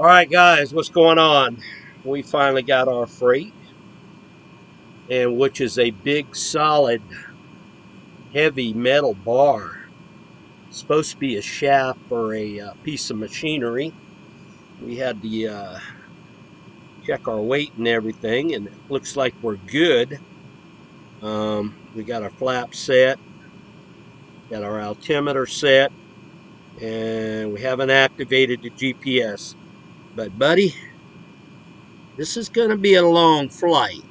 All right, guys, what's going on? We finally got our freight, and which is a big, solid, heavy metal bar. It's supposed to be a shaft for a piece of machinery. We had to check our weight and everything, and it looks like we're good. We got our flap set, got our altimeter set, and we haven't activated the GPS. But, buddy, this is going to be a long flight.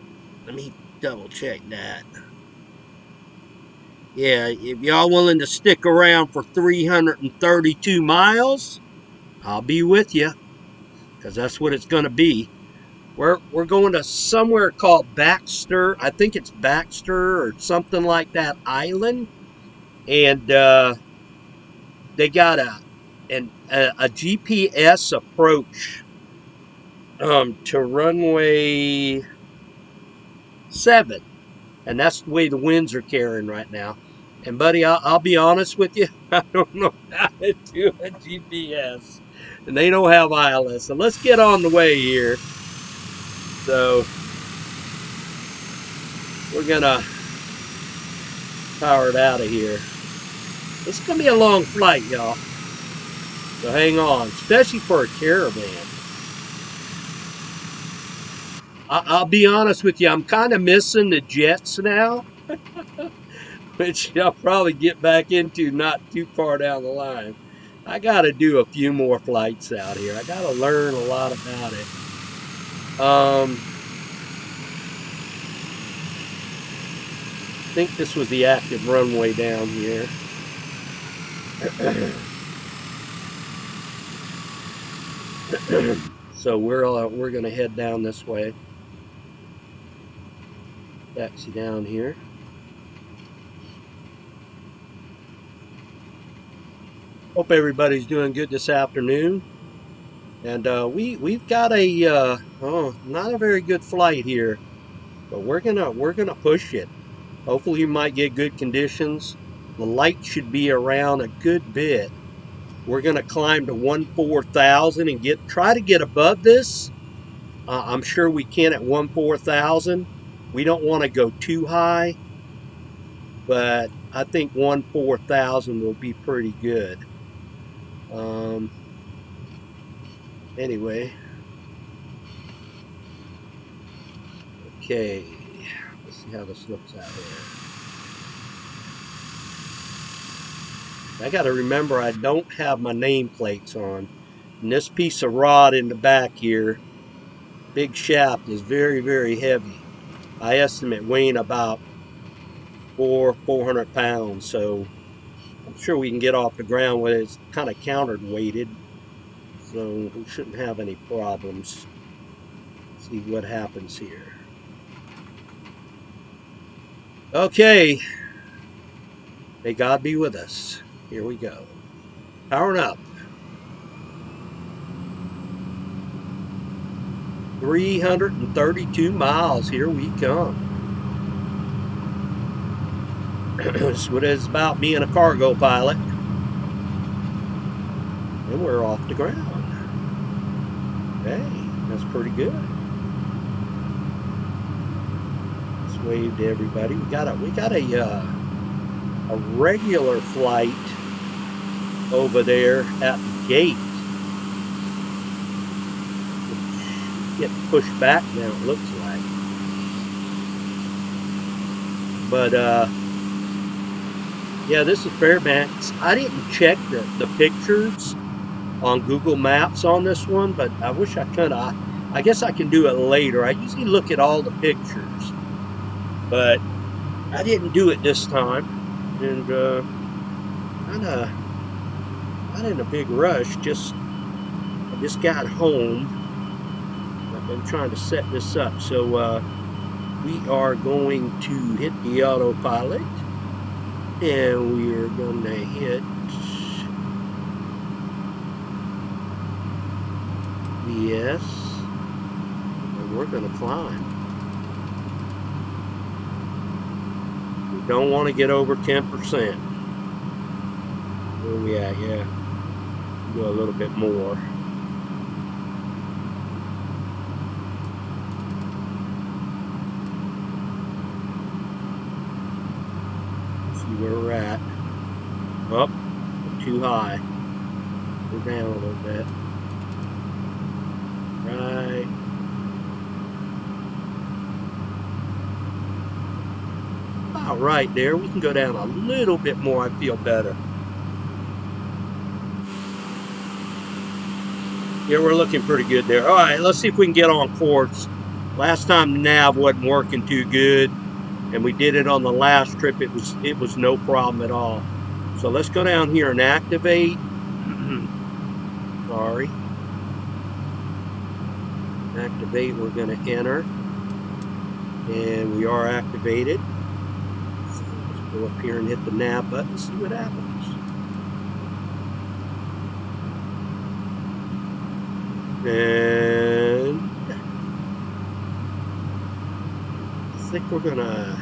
Let me double check that. Yeah, if y'all willing to stick around for 332 miles, I'll be with you, because that's what it's going to be. We're going to somewhere called Baxter. I think it's Baxter or something like that island, and they got a GPS approach to runway 7, and that's the way the winds are carrying right now. And buddy, I'll be honest with you, I don't know how to do a GPS, and they don't have ILS. So let's get on the way here. So we're gonna power it out of here. It's gonna be a long flight, y'all. So hang on, especially for a caravan. I'll be honest with you, I'm kind of missing the jets now, which I'll probably get back into not too far down the line. I got to do a few more flights out here. I got to learn a lot about it. I think this was the active runway down here. So we're gonna head down this way. Taxi down here. Hope everybody's doing good this afternoon. And we've got a not a very good flight here, but we're gonna push it. Hopefully, you might get good conditions. The light should be around a good bit. We're gonna climb to 14,000 and try to get above this. I'm sure we can at 14,000. We don't want to go too high, but I think 14,000 will be pretty good. Anyway, okay, let's see how this looks out here. I got to remember I don't have my nameplates on. And this piece of rod in the back here, big shaft, is very, very heavy. I estimate weighing about 400 pounds. So I'm sure we can get off the ground with it. It's kind of counterweighted, so we shouldn't have any problems. Let's see what happens here. Okay, may God be with us. Here we go. Powering up. 332 miles. Here we come. That's what it's about being a cargo pilot. And we're off the ground. Hey, that's pretty good. Let's wave to everybody. We got a regular flight over there at the gate. Getting pushed back now, it looks like. But yeah, this is Fairbanks. I didn't check the pictures on Google Maps on this one, but I wish I could. I guess I can do it later. I usually look at all the pictures, but I didn't do it this time, and kind of not in a big rush. I just got home. I've been trying to set this up, so we are going to hit the autopilot, and we are going to hit yes, and we're going to climb. We don't want to get over 10%. Where are we at? Yeah, go a little bit more. too high. We're down a little bit. Right. About right there. We can go down a little bit more. I feel better. Yeah, we're looking pretty good there. All right, let's see if we can get on course. Last time the nav wasn't working too good, and we did it on the last trip. It was no problem at all. So let's go down here and activate. Sorry. Activate. We're going to enter, and we are activated. So let's go up here and hit the nav button and see what happens. And I think we're gonna,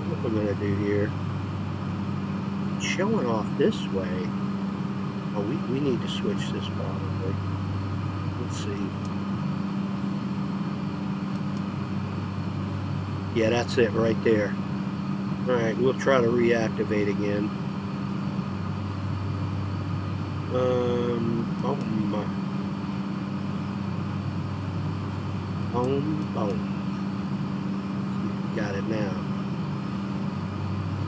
what we're gonna do here, it's showing off this way. Oh, we need to switch this probably. Let's see. Yeah, that's it right there. All right, we'll try to reactivate again. Boom. Got it now.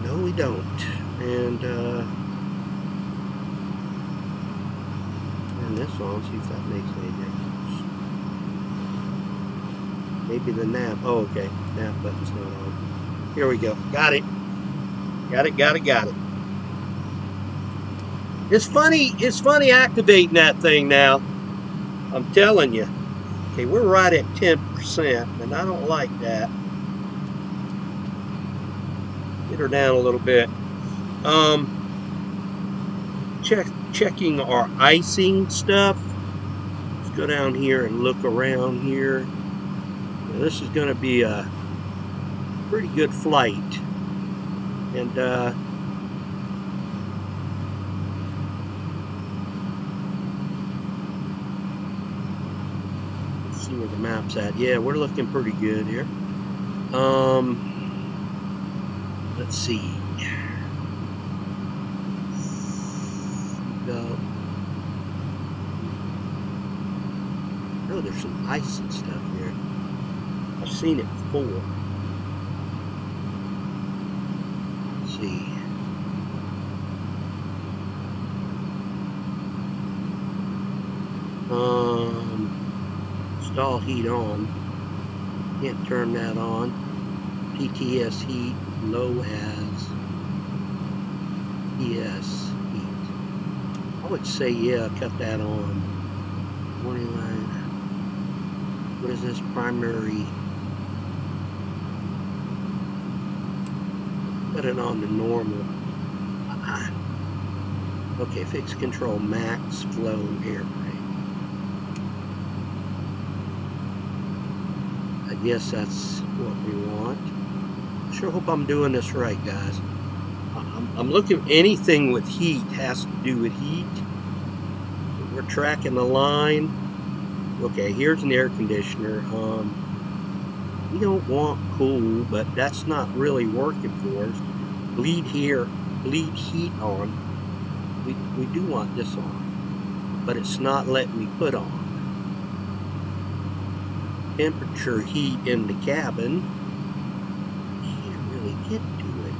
No, we don't. And turn this on, see if that makes any difference. Maybe the nav. Oh, okay. Nav button's not on. Here we go. Got it. Got it. It's funny activating that thing now. I'm telling you. Okay, we're right at 10%, and I don't like that. Get her down a little bit. Checking our icing stuff. Let's go down here and look around here. Now, this is going to be a pretty good flight, and let's see where the map's at. Yeah, we're looking pretty good here. Let's see. Oh, there's some ice and stuff here. I've seen it before. Let's see. Stall heat on. Can't turn that on. PTS heat low as ES heat. I would say, yeah, cut that on. 29. What is this? Primary. Put it on to normal. Okay, fixed control max flow air rate. I guess that's what we want. Sure hope I'm doing this right, guys. I'm looking, anything with heat has to do with heat. We're tracking the line. Okay, here's an air conditioner. We don't want cool, but that's not really working for us. Bleed heat on. We do want this on, but it's not letting me put on. Temperature heat in the cabin. Can't really get to it.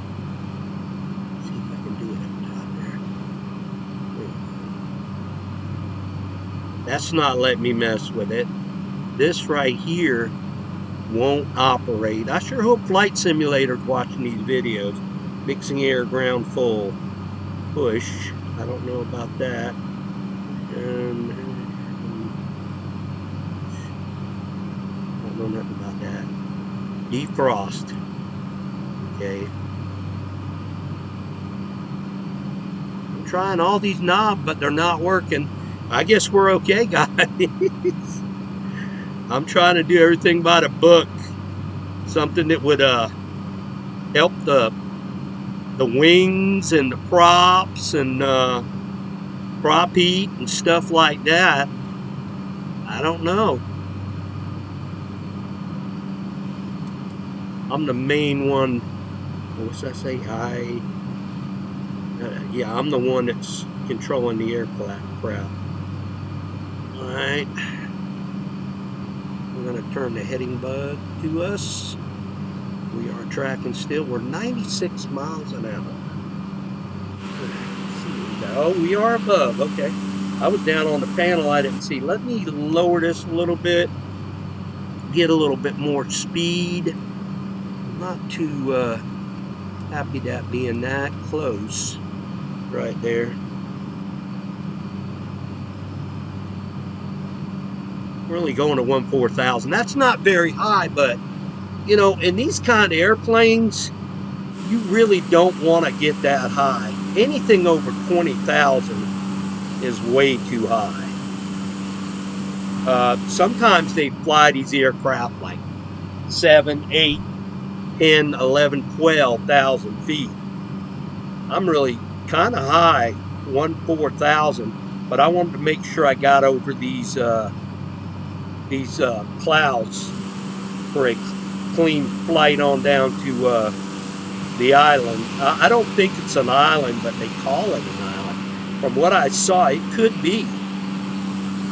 Let's see if I can do it up top there. That's not letting me mess with it. This right here won't operate. I sure hope Flight Simulator's watching these videos. Mixing air, ground full. Push. I don't know about that. And I don't know nothing about that. Defrost. Okay. I'm trying all these knobs, but they're not working. I guess we're okay, guys. I'm trying to do everything by the book. Something that would help the wings and the props and prop heat and stuff like that. I don't know. I'm the main one. What's that say? Yeah, I'm the one that's controlling the aircraft. All right. We're going to turn the heading bug to us. We are tracking still. We're 96 miles an hour. Oh, we are above. Okay. I was down on the panel. I didn't see. Let me lower this a little bit. Get a little bit more speed. I'm not too happy that being that close right there. We're only going to 14,000. That's not very high, but you know, in these kind of airplanes, you really don't want to get that high. Anything over 20,000 is way too high. Sometimes they fly these aircraft like 7, 8, 10, 11, 12,000 feet. I'm really kind of high, 14,000, but I wanted to make sure I got over these clouds for a clean flight on down to the island. I don't think it's an island, but they call it an island. From what I saw, it could be.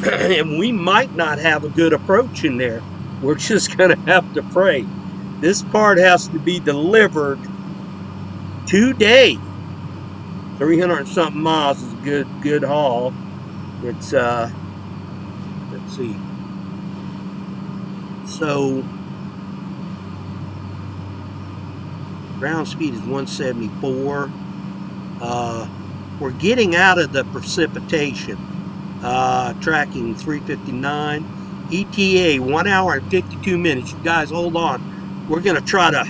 And we might not have a good approach in there. We're just going to have to pray. This part has to be delivered today. 300 and something miles is a good haul. It's let's see. So ground speed is 174. We're getting out of the precipitation. Tracking 359. ETA 1 hour and 52 minutes. You guys hold on. We're going to try to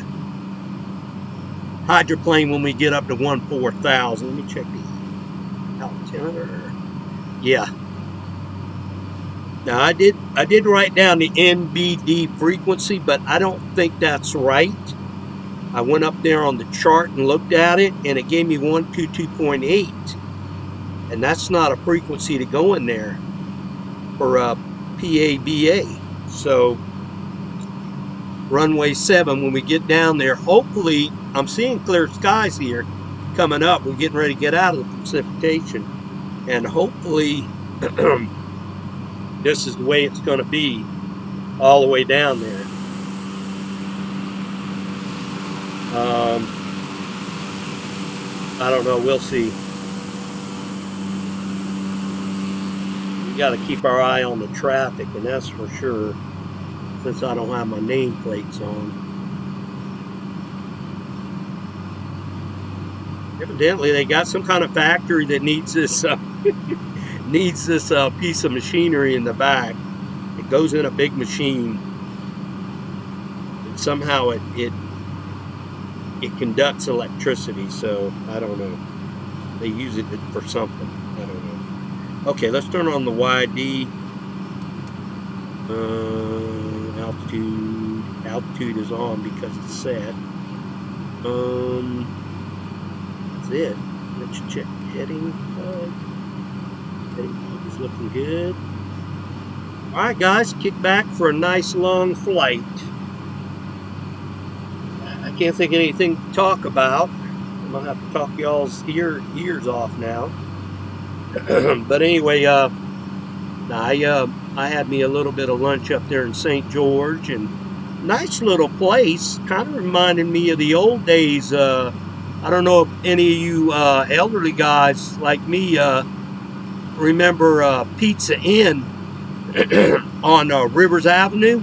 hydroplane when we get up to 14,000. Let me check the altimeter. Yeah. Now I did write down the NVIDIA frequency, but I don't think that's right. I went up there on the chart and looked at it, and it gave me 122.8, and that's not a frequency to go in there for PABA. So runway 7, when we get down there, hopefully, I'm seeing clear skies here coming up. We're getting ready to get out of the precipitation, and hopefully this is the way it's going to be all the way down there. I don't know, we'll see. We got to keep our eye on the traffic, and that's for sure, since I don't have my nameplates on. Evidently, they got some kind of factory that needs this needs this piece of machinery in the back. It goes in a big machine, and somehow it conducts electricity. So I don't know. They use it for something. I don't know. Okay, let's turn on the YD. Altitude is on because it's set. That's it. Let's check heading bug. Heading bug is looking good. All right, guys, kick back for a nice long flight. I can't think of anything to talk about. I'm gonna have to talk y'all's ears off now. But anyway, I had me a little bit of lunch up there in St. George, and nice little place. Kind of reminded me of the old days. I don't know if any of you elderly guys like me remember Pizza Inn on Rivers Avenue.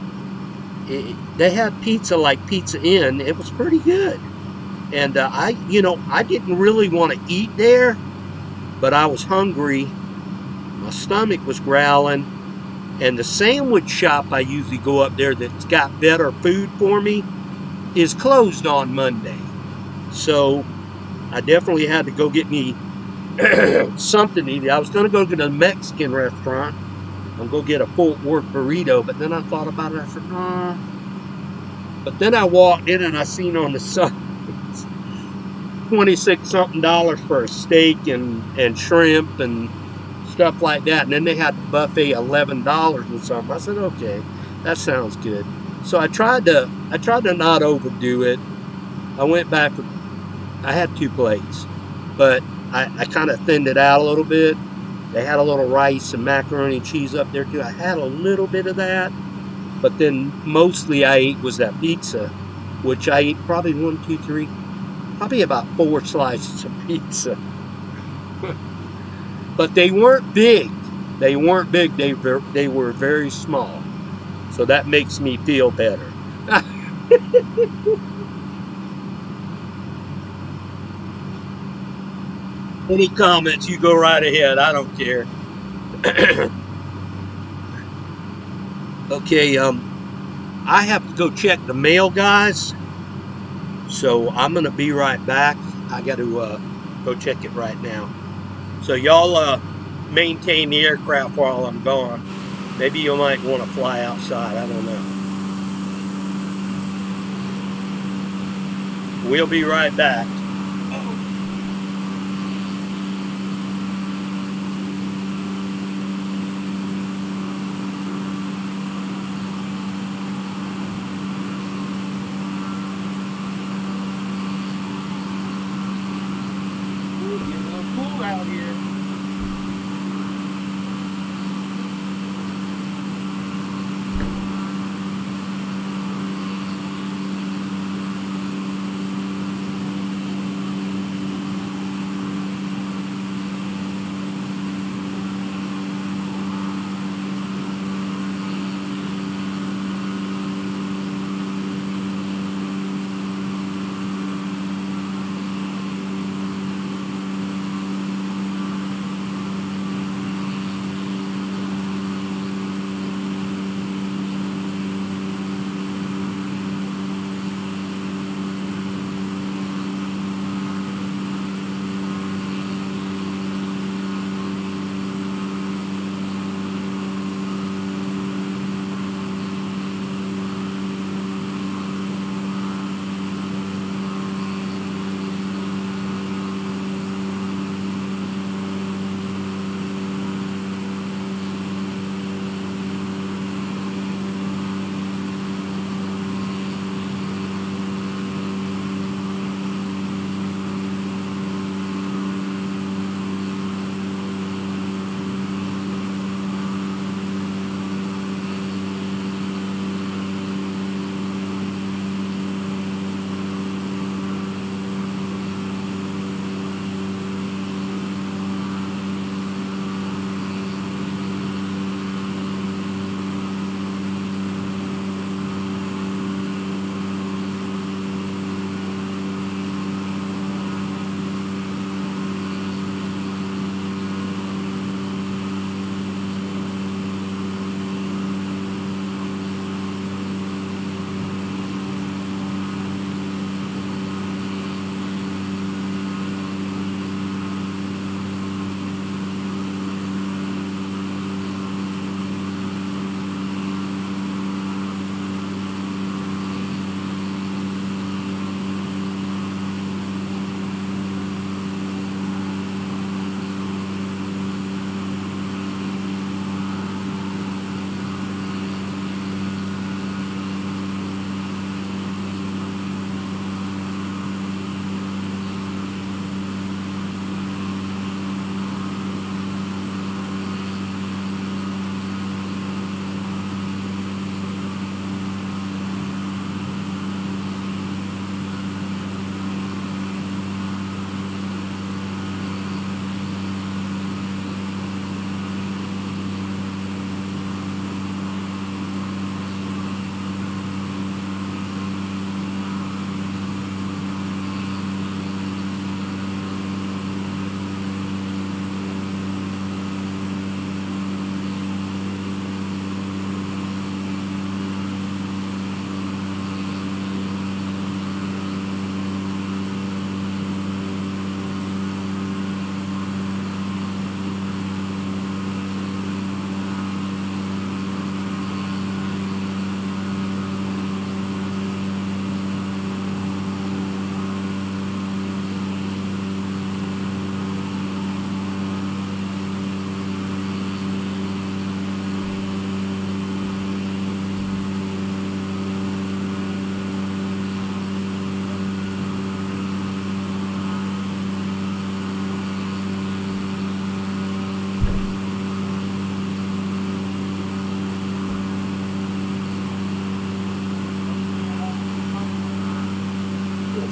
They had pizza like Pizza Inn. It was pretty good. And I didn't really want to eat there, but I was hungry. My stomach was growling. And the sandwich shop I usually go up there that's got better food for me is closed on Monday. So I definitely had to go get me something to eat. I was going to go get a Mexican restaurant and go get a Fort Worth burrito, but then I thought about it. I said, nah. But then I walked in and I seen on the side $26 something for a steak and shrimp and stuff like that. And then they had the buffet $11 and something. I said, okay, that sounds good. So I tried to not overdo it. I went back. I had 2 plates, but I kind of thinned it out a little bit. They had a little rice and macaroni and cheese up there too. I had a little bit of that, but then mostly I ate was that pizza, which I ate probably one, two, three, probably about 4 slices of pizza. But they weren't big. They weren't big. They were very small. So that makes me feel better. Any comments? You go right ahead. I don't care. Okay. I have to go check the mail, guys. So I'm gonna be right back. I got to go check it right now. So y'all maintain the aircraft while I'm gone. Maybe you might want to fly outside. I don't know. We'll be right back. Ooh, getting a little cool out here.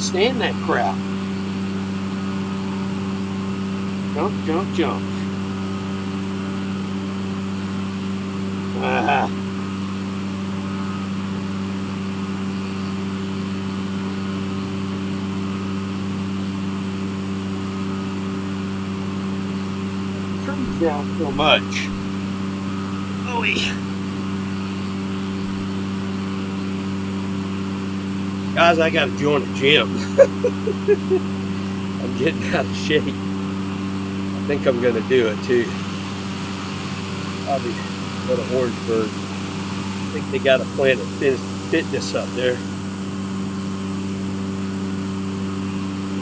can't stand that crap. Jump, jump, jump. Ah. Trees down so much. Oh, yeah. Guys, I gotta join the gym. I'm getting out of shape. I think I'm gonna do it too. Probably go to Orangeburg. I think they got a Planet Fitness up there.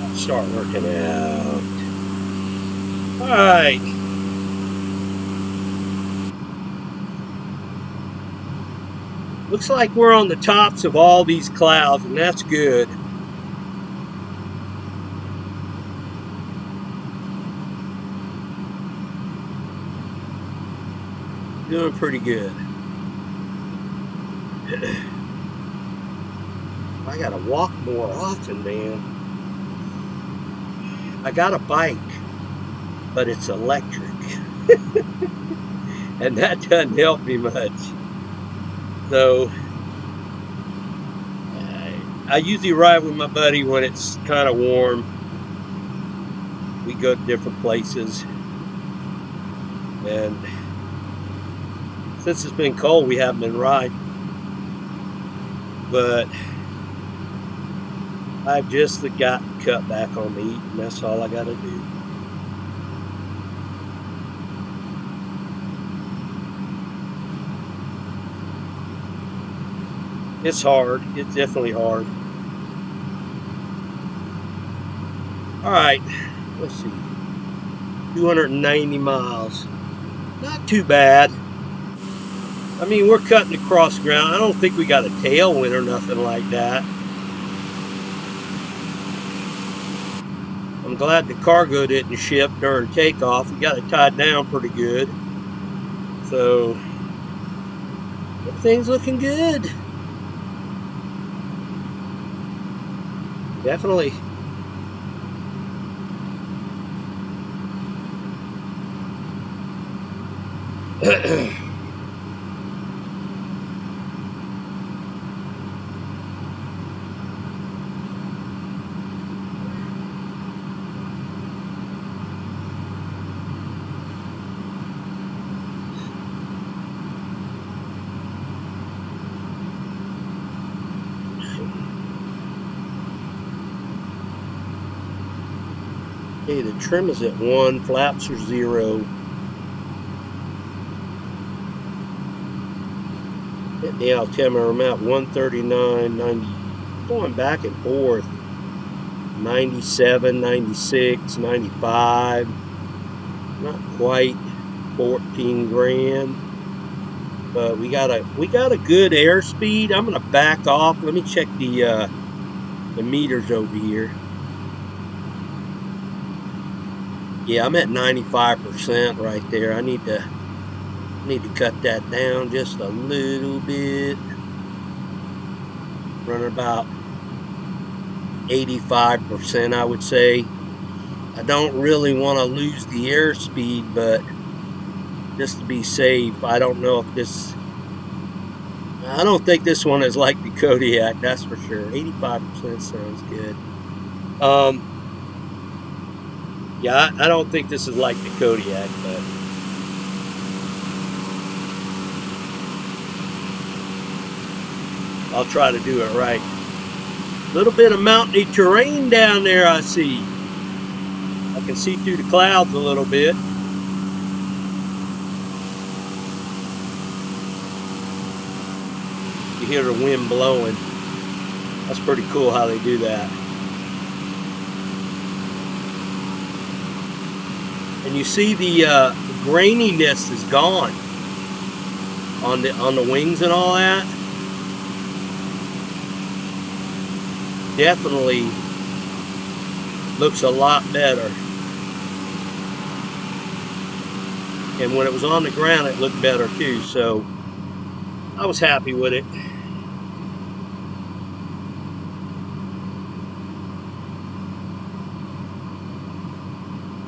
I'll start working out. All right. Looks like we're on the tops of all these clouds, and that's good. Doing pretty good. I gotta walk more often, man. I got a bike, but it's electric. And that doesn't help me much. So I usually ride with my buddy when it's kind of warm. We go to different places. And since it's been cold, we haven't been riding. But I've just got to cut back on the eating. That's all I got to do. It's hard. It's definitely hard. All right. Let's see. 290 miles. Not too bad. I mean, we're cutting across ground. I don't think we got a tailwind or nothing like that. I'm glad the cargo didn't ship during takeoff. We got it tied down pretty good. So, everything's looking good. Definitely. Okay, the trim is at 1, flaps are 0. Hit the altimeter, I'm at 139, 90, going back and forth. 97, 96, 95. Not quite 14 grand. But we got a good airspeed. I'm gonna back off. Let me check the meters over here. Yeah, I'm at 95% right there. I need to cut that down just a little bit. Running about 85%, I would say. I don't really want to lose the airspeed, but just to be safe, I don't know if this. I don't think this one is like the Kodiak, that's for sure. 85% sounds good. Yeah, I don't think this is like the Kodiak, but I'll try to do it right. A little bit of mountainy terrain down there, I see. I can see through the clouds a little bit. You hear the wind blowing. That's pretty cool how they do that. And you see the graininess is gone on the wings and all that. Definitely looks a lot better. And when it was on the ground, it looked better too. So I was happy with it.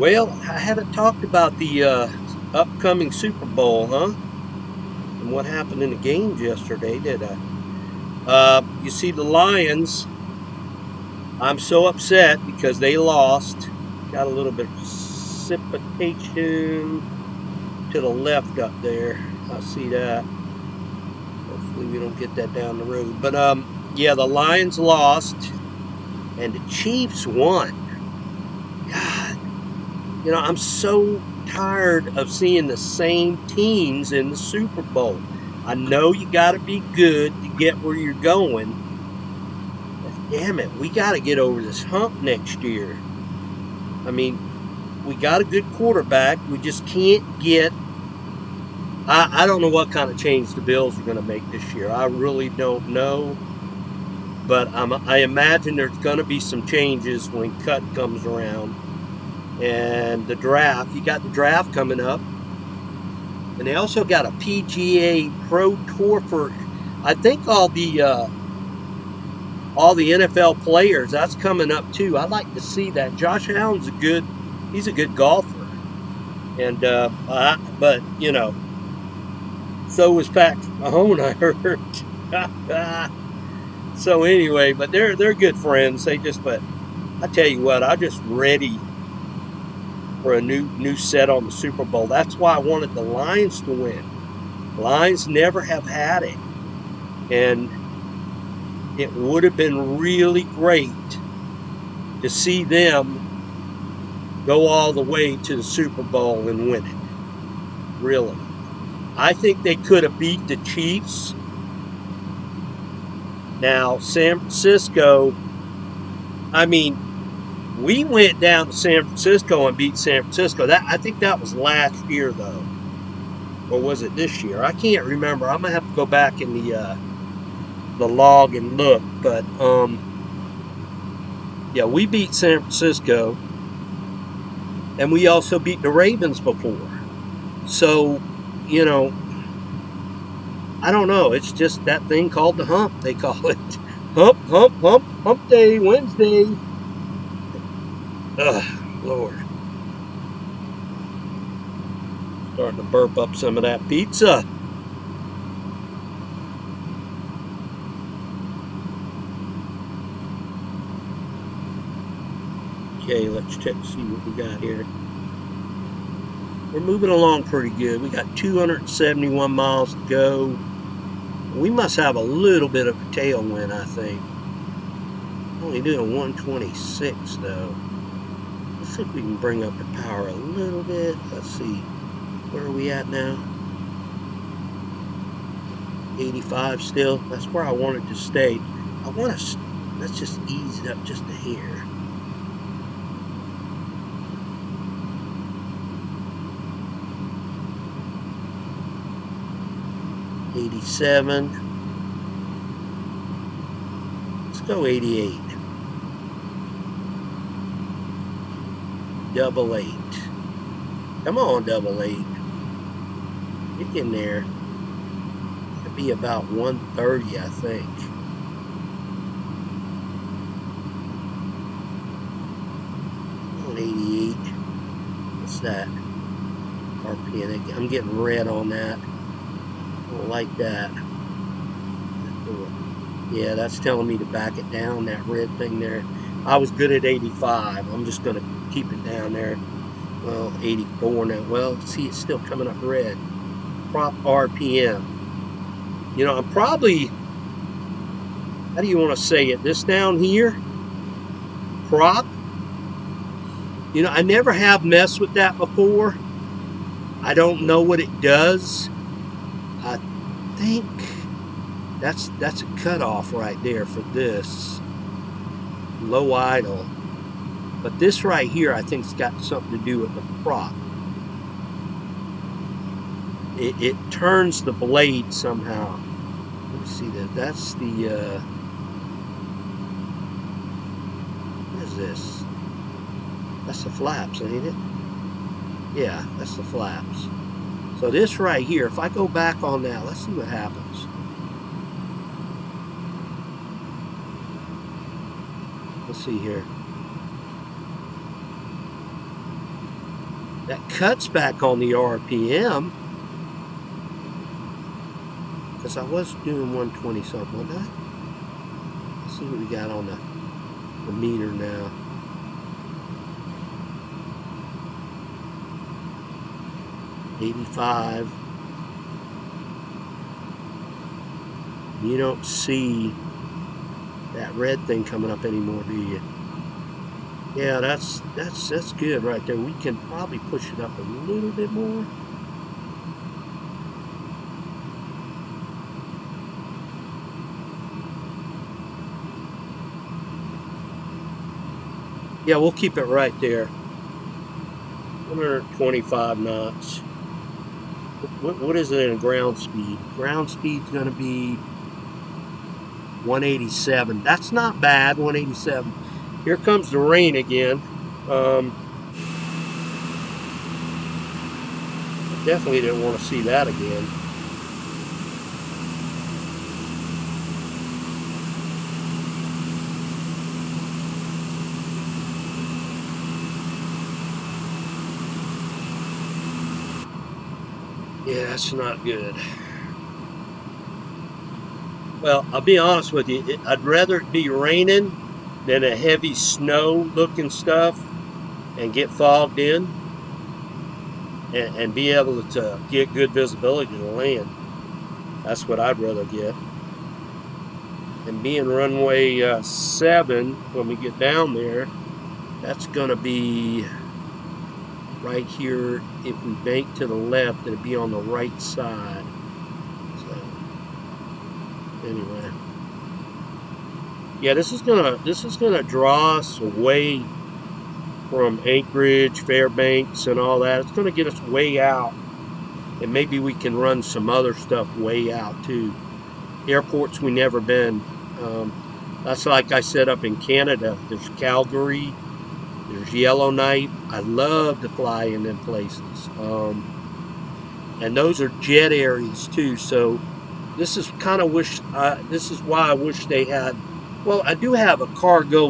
Well, I haven't talked about the upcoming Super Bowl, huh? And what happened in the games yesterday, did I? You see the Lions. I'm so upset because they lost. Got a little bit of precipitation to the left up there. I see that. Hopefully we don't get that down the road. But yeah, the Lions lost and the Chiefs won. God, I'm so tired of seeing the same teams in the Super Bowl. I know you got to be good to get where you're going. But damn it, we got to get over this hump next year. I mean, we got a good quarterback. We just can't get. I don't know what kind of change the Bills are going to make this year. I really don't know. But I imagine there's going to be some changes when cut comes around. And the draft, you got the draft coming up. And they also got a PGA Pro Tour for, I think all the NFL players. That's coming up too. I'd like to see that. Josh Allen's he's a good golfer, and but so was Patrick Mahomes, I heard. So anyway, but they're good friends. But I tell you what, I'm just ready for a new set on the Super Bowl. That's why I wanted the Lions to win. Lions never have had it, and it would have been really great to see them go all the way to the Super Bowl and win it. Really. I think they could have beat the Chiefs. Now, San Francisco, I mean, we went down to San Francisco and beat San Francisco. I think that was last year, though. Or was it this year? I can't remember. I'm going to have to go back in the log and look. But, yeah, we beat San Francisco. And we also beat the Ravens before. So, I don't know. It's just that thing called the hump. They call it hump day, Wednesday. Ugh, Lord. Starting to burp up some of that pizza. Okay, let's check to see what we got here. We're moving along pretty good. We got 271 miles to go. We must have a little bit of a tailwind, I think. Only doing 126, though. Let's see if we can bring up the power a little bit. Let's see. Where are we at now? 85 still. That's where I wanted to stay. Let's just ease it up just a hair. $87. Let's go 88. Double 8. Come on, double 8. Get in there. It'll be about 130, I think. 188. What's that? RPN. I'm getting red on that. I don't like that. Yeah, that's telling me to back it down, that red thing there. I was good at 85. I'm just going to keep it down there. Well, 84 now. Well, see, it's still coming up red. Prop RPM. I'm probably, how do you want to say it? This down here? Prop? I never have messed with that before. I don't know what it does. I think that's a cutoff right there for this. Low idle. But this right here, I think, has got something to do with the prop. It turns the blade somehow. Let me see that. That's the, what is this? That's the flaps, ain't it? Yeah, that's the flaps. So this right here, if I go back on that, let's see what happens. Let's see here. That cuts back on the RPM. Because I was doing 120 something, wasn't I? Let's see what we got on the meter now. 85. You don't see that red thing coming up anymore, do you? Yeah, that's good right there. We can probably push it up a little bit more. Yeah, we'll keep it right there. 125 knots. What is it in ground speed? Ground speed's going to be 187. That's not bad, 187. Here comes the rain again. Definitely didn't want to see that again. Yeah, that's not good. Well, I'll be honest with you. I'd rather it be raining than a heavy snow looking stuff and get fogged in and be able to get good visibility to land. That's what I'd rather get. And being runway 7, when we get down there, that's going to be right here. If we bank to the left, it'll be on the right side. So, anyway. Yeah, this is gonna draw us away from Anchorage, Fairbanks, and all that. It's gonna get us way out, and maybe we can run some other stuff way out too. Airports we never been. That's like I said up in Canada. There's Calgary, there's Yellowknife. I love to fly in them places, and those are jet areas too. So this is kind of this is why I wish they had. Well, I do have a cargo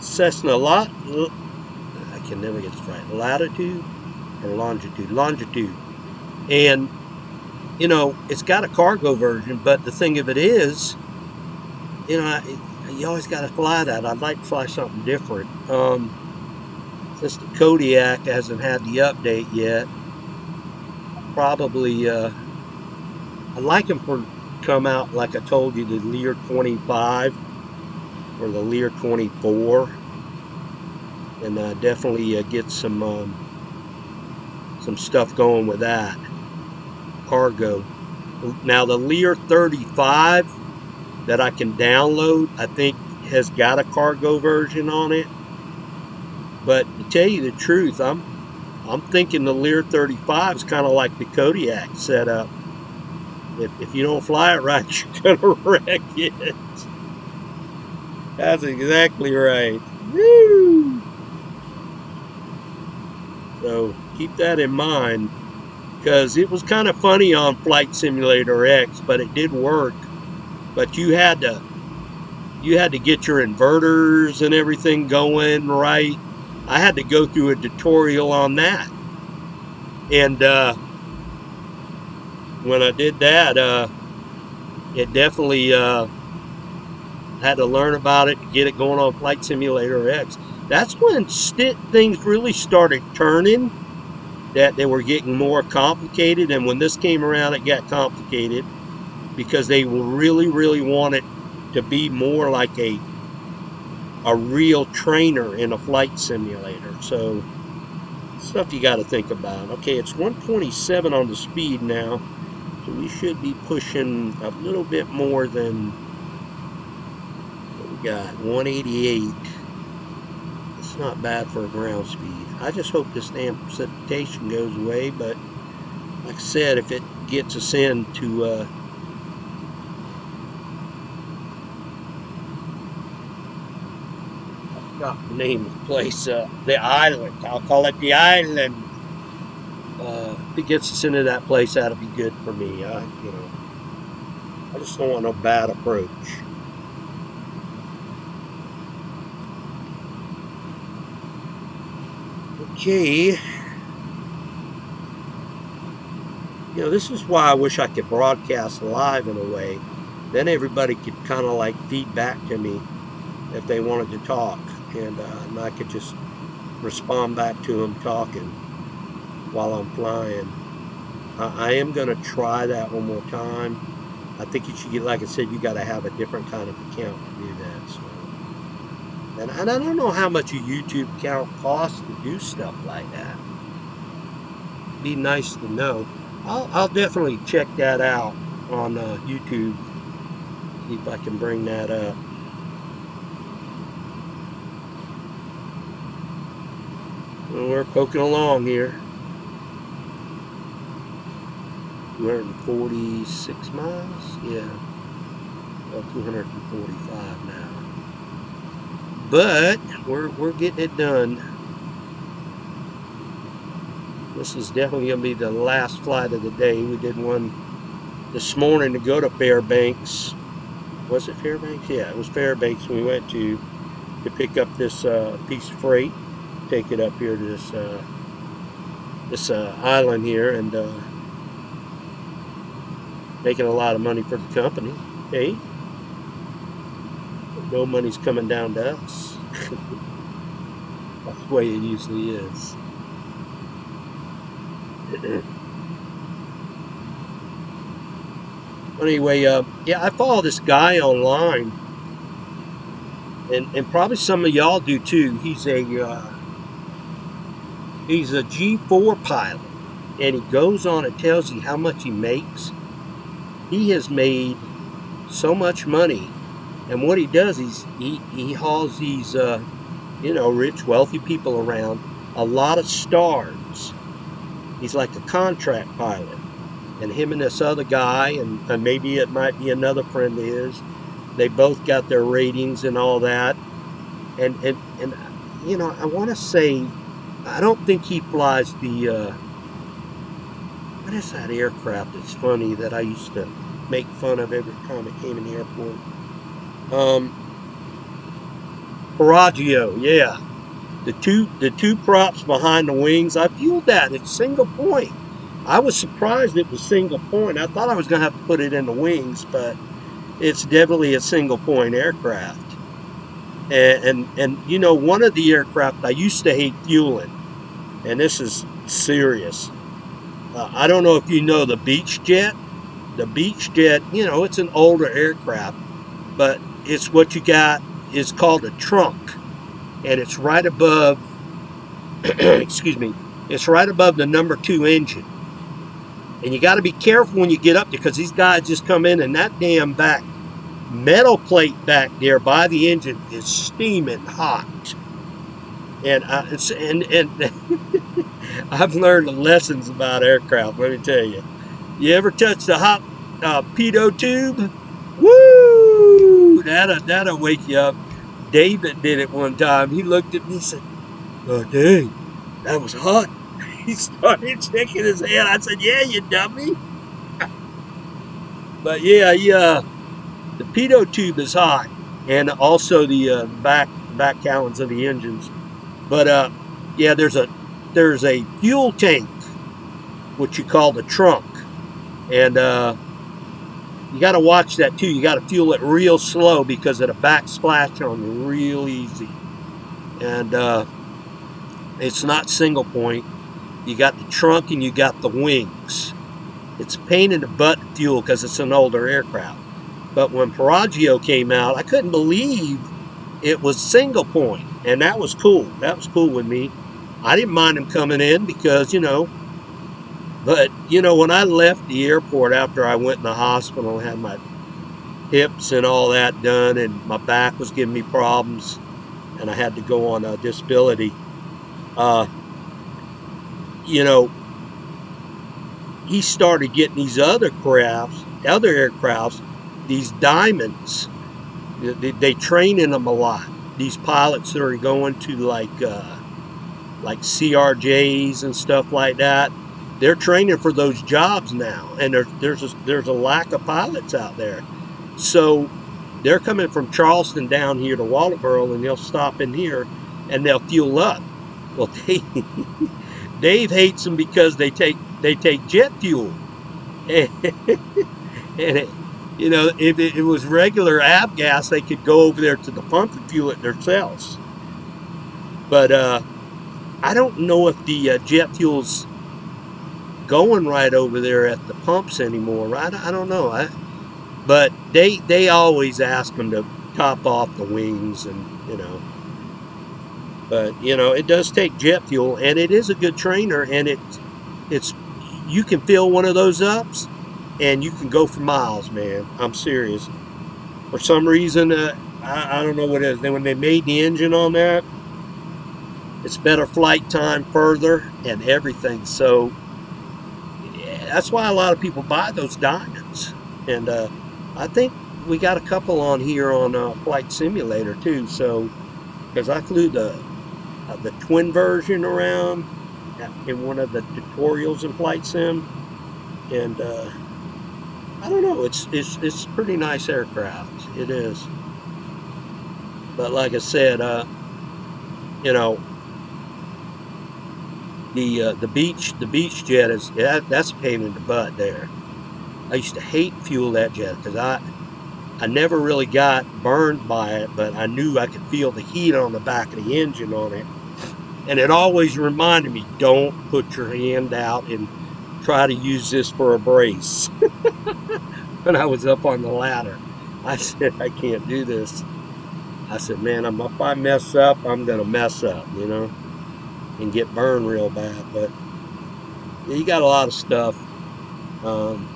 Cessna lot. I can never get this right. Latitude or longitude? Longitude. And it's got a cargo version, but the thing of it is, you always got to fly that. I'd like to fly something different. Since the Kodiak hasn't had the update yet, probably I'd like them to come out like I told you, the Lear 25 or the Lear 24, and definitely get some stuff going with that cargo. Now the Lear 35 that I can download, I think has got a cargo version on it. But to tell you the truth, I'm thinking the Lear 35 is kind of like the Kodiak setup. If you don't fly it right, you're gonna wreck it. That's exactly right. Woo! So keep that in mind, because it was kind of funny on Flight Simulator X, but it did work. But you had to get your inverters and everything going right. I had to go through a tutorial on that, and when I did that, it definitely had to learn about it to get it going on Flight Simulator X. That's when things really started turning, that they were getting more complicated. And when this came around, it got complicated because they really, really wanted to be more like a real trainer in a flight simulator. So stuff you got to think about. Okay, it's 127 on the speed now, so we should be pushing a little bit more than what we got. 188. It's not bad for a ground speed. I just hope this damn precipitation goes away, but like I said, if it gets us into I forgot the name of the place, the island. I'll call it the island. If it gets us into that place, that'll be good for me. I just don't want no bad approach. Okay. You know, this is why I wish I could broadcast live in a way. Then everybody could kind of like feedback to me if they wanted to talk, and I could just respond back to them talking while I'm flying. I am going to try that one more time. I think you should get, like I said, you got to have a different kind of account to do that. So, and I don't know how much a YouTube account costs to do stuff like that. Be nice to know. I'll definitely check that out on YouTube. See if I can bring that up. Well, we're poking along here. 246 miles? Yeah. Well, 245 now. But we're getting it done. This is definitely going to be the last flight of the day. We did one this morning to go to Fairbanks. Was it Fairbanks? Yeah, it was Fairbanks we went to pick up this piece of freight, take it up here to this island here, and making a lot of money for the company. Hey, no money's coming down to us. That's the way it usually is. Anyway, yeah, I follow this guy online, and probably some of y'all do too. He's a G4 pilot, and he goes on and tells you how much he makes. He has made so much money, and what he does is he hauls these rich, wealthy people around, a lot of stars. He's like a contract pilot, and him and this other guy, and maybe it might be another friend of his. They both got their ratings and all that, and I want to say, I don't think he flies the what is that aircraft that's funny that I used to make fun of every time it came in the airport? Um, Paraggio, yeah. The two props behind the wings, I fueled that. It's single point. I was surprised it was single point. I thought I was going to have to put it in the wings, but it's definitely a single point aircraft. And one of the aircraft I used to hate fueling, and this is serious. I don't know if you know the Beach Jet. The Beach Jet, it's an older aircraft, but it's what you got is called a trunk, and it's right above, excuse me, it's right above the number 2 engine. And you got to be careful when you get up there because these guys just come in, and that damn back metal plate back there by the engine is steaming hot. And I've learned lessons about aircraft. Let me tell you. You ever touch the hot pitot tube? Woo! That'll wake you up. David did it one time. He looked at me and said, "Oh, dang, that was hot." He started shaking his head. I said, "Yeah, you dummy." But yeah, the pitot tube is hot, and also the back cowlings of the engines. But yeah, there's a fuel tank, which you call the trunk, and you got to watch that too. You got to fuel it real slow because it'll backsplash on you real easy, and it's not single point. You got the trunk and you got the wings. It's a pain in the butt to fuel because it's an older aircraft. But when Paraggio came out, I couldn't believe it was single point, and that was cool. That was cool with me. I didn't mind him coming in because, but, when I left the airport after I went in the hospital and had my hips and all that done, and my back was giving me problems, and I had to go on a disability, you know, he started getting these other aircrafts, these diamonds. They train in them a lot. These pilots that are going to like CRJs and stuff like that, they're training for those jobs now, and there's a lack of pilots out there. So they're coming from Charleston down here to Waldoboro, and they'll stop in here and they'll fuel up. Well, Dave hates them because they take jet fuel, and, if it was regular avgas, they could go over there to the pump and fuel it themselves. But I don't know if the jet fuel's going right over there at the pumps anymore. I don't know. But they always ask them to top off the wings, and. But it does take jet fuel, and it is a good trainer, and it's you can fill one of those ups, and you can go for miles, man. I'm serious. For some reason, I don't know what it is. Then when they made the engine on that, it's better flight time, further, and everything. So yeah, that's why a lot of people buy those diamonds. And I think we got a couple on here on Flight Simulator too. So because I flew the twin version around in one of the tutorials in Flight Sim, and I don't know. It's a pretty nice aircraft. It is. But like I said, you know, the beach jet that's a pain in the butt there. I used to hate fuel that jet because I never really got burned by it, but I knew I could feel the heat on the back of the engine on it. And it always reminded me, don't put your hand out and try to use this for a brace. When I was up on the ladder, I said, I can't do this. I said, man, if I mess up, I'm going to mess up, and get burned real bad. But yeah, you got a lot of stuff. Um,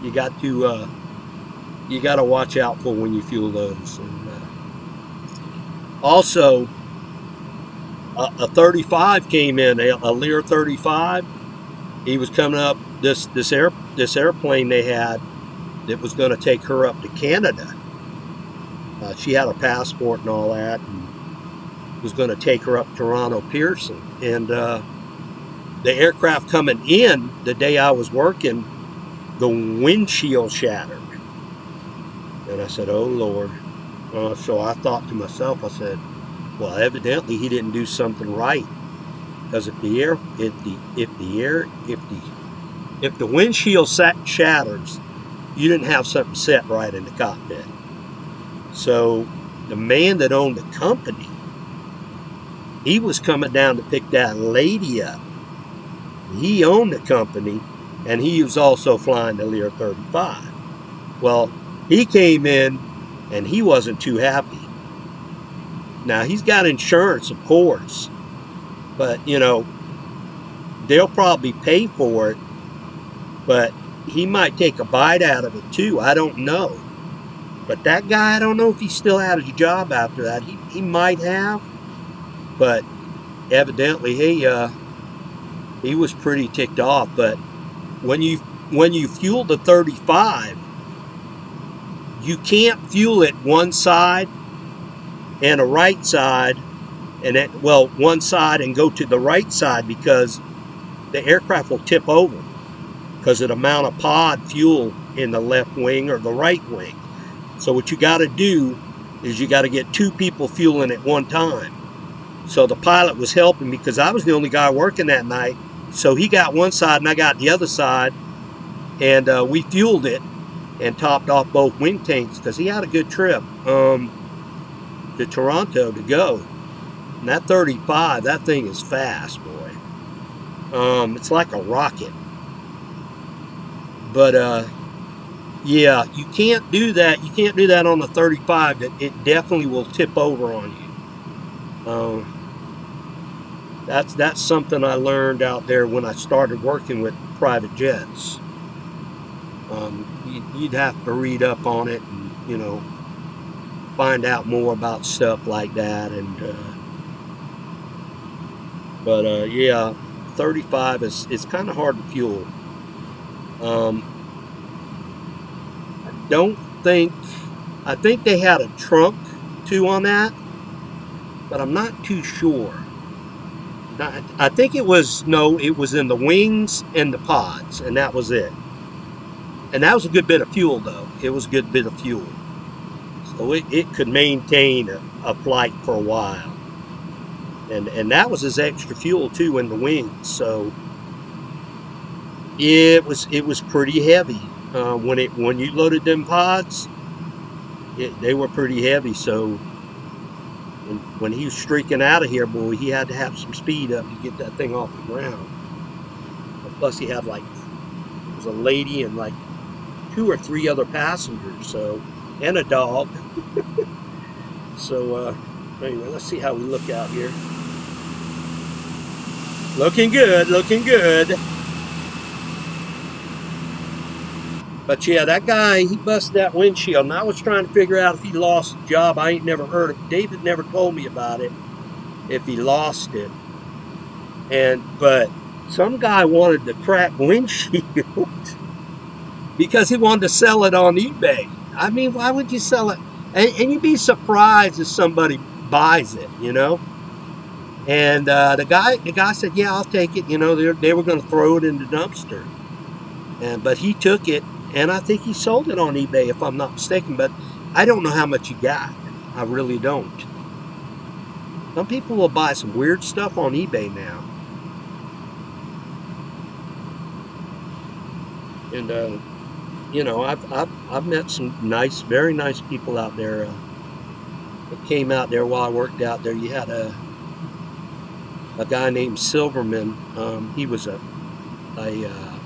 you got to watch out for when you fuel those. And also, a 35 came in, a Lear 35. He was coming up this airplane they had that was going to take her up to Canada. She had a passport and all that, and was going to take her up Toronto Pearson. And the aircraft coming in the day I was working, the windshield shattered. And I said, "Oh Lord!" So I thought to myself, I said, "Well, evidently he didn't do something right, because if the windshield shatters, you didn't have something set right in the cockpit." So the man that owned the company, he was coming down to pick that lady up. He owned the company, and he was also flying the Lear 35. Well, he came in, and he wasn't too happy. Now, he's got insurance, of course, but, they'll probably pay for it, but he might take a bite out of it, too. I don't know. But that guy, I don't know if he still had his job after that. He might have, but evidently he was pretty ticked off. But when you fuel the 35, you can't fuel it one side and a right side, and one side and go to the right side, because the aircraft will tip over because of the amount of pod fuel in the left wing or the right wing. So what you got to do is you got to get two people fueling at one time. So the pilot was helping me because I was the only guy working that night. So he got one side and I got the other side, and we fueled it and topped off both wing tanks, because he had a good trip to Toronto to go. And that 35, that thing is fast, boy. It's like a rocket. But yeah, you can't do that. You can't do that on the 35. It definitely will tip over on you. That's something I learned out there when I started working with private jets. You'd have to read up on it and find out more about stuff like that. And but yeah, 35 is kind of hard to fuel. I think they had a trunk too on that, but I'm not too sure. I think it was in the wings and the pods, and that was it. And that was a good bit of fuel, though. It was a good bit of fuel, so it could maintain a flight for a while. and that was his extra fuel too in the wings. So it was pretty heavy. When you loaded them pods, they were pretty heavy. So when he was streaking out of here, boy, he had to have some speed up to get that thing off the ground. Plus, he had like it was a lady and like two or three other passengers, so and a dog. So anyway, let's see how we look out here. Looking good, looking good. But yeah, that guy, he busted that windshield, and I was trying to figure out if he lost the job. I ain't never heard of. David never told me about it, if he lost it. But some guy wanted to crack windshield because he wanted to sell it on eBay. I mean, why would you sell it? And you'd be surprised if somebody buys it, you know. And the guy said, "Yeah, I'll take it." You know, they were going to throw it in the dumpster, but he took it, and I think he sold it on eBay, if I'm not mistaken. But I don't know how much he got. I really don't. Some people will buy some weird stuff on eBay now, and I've met some nice, very nice people out there. That came out there while I worked out there. You had a guy named Silverman. He was a, uh,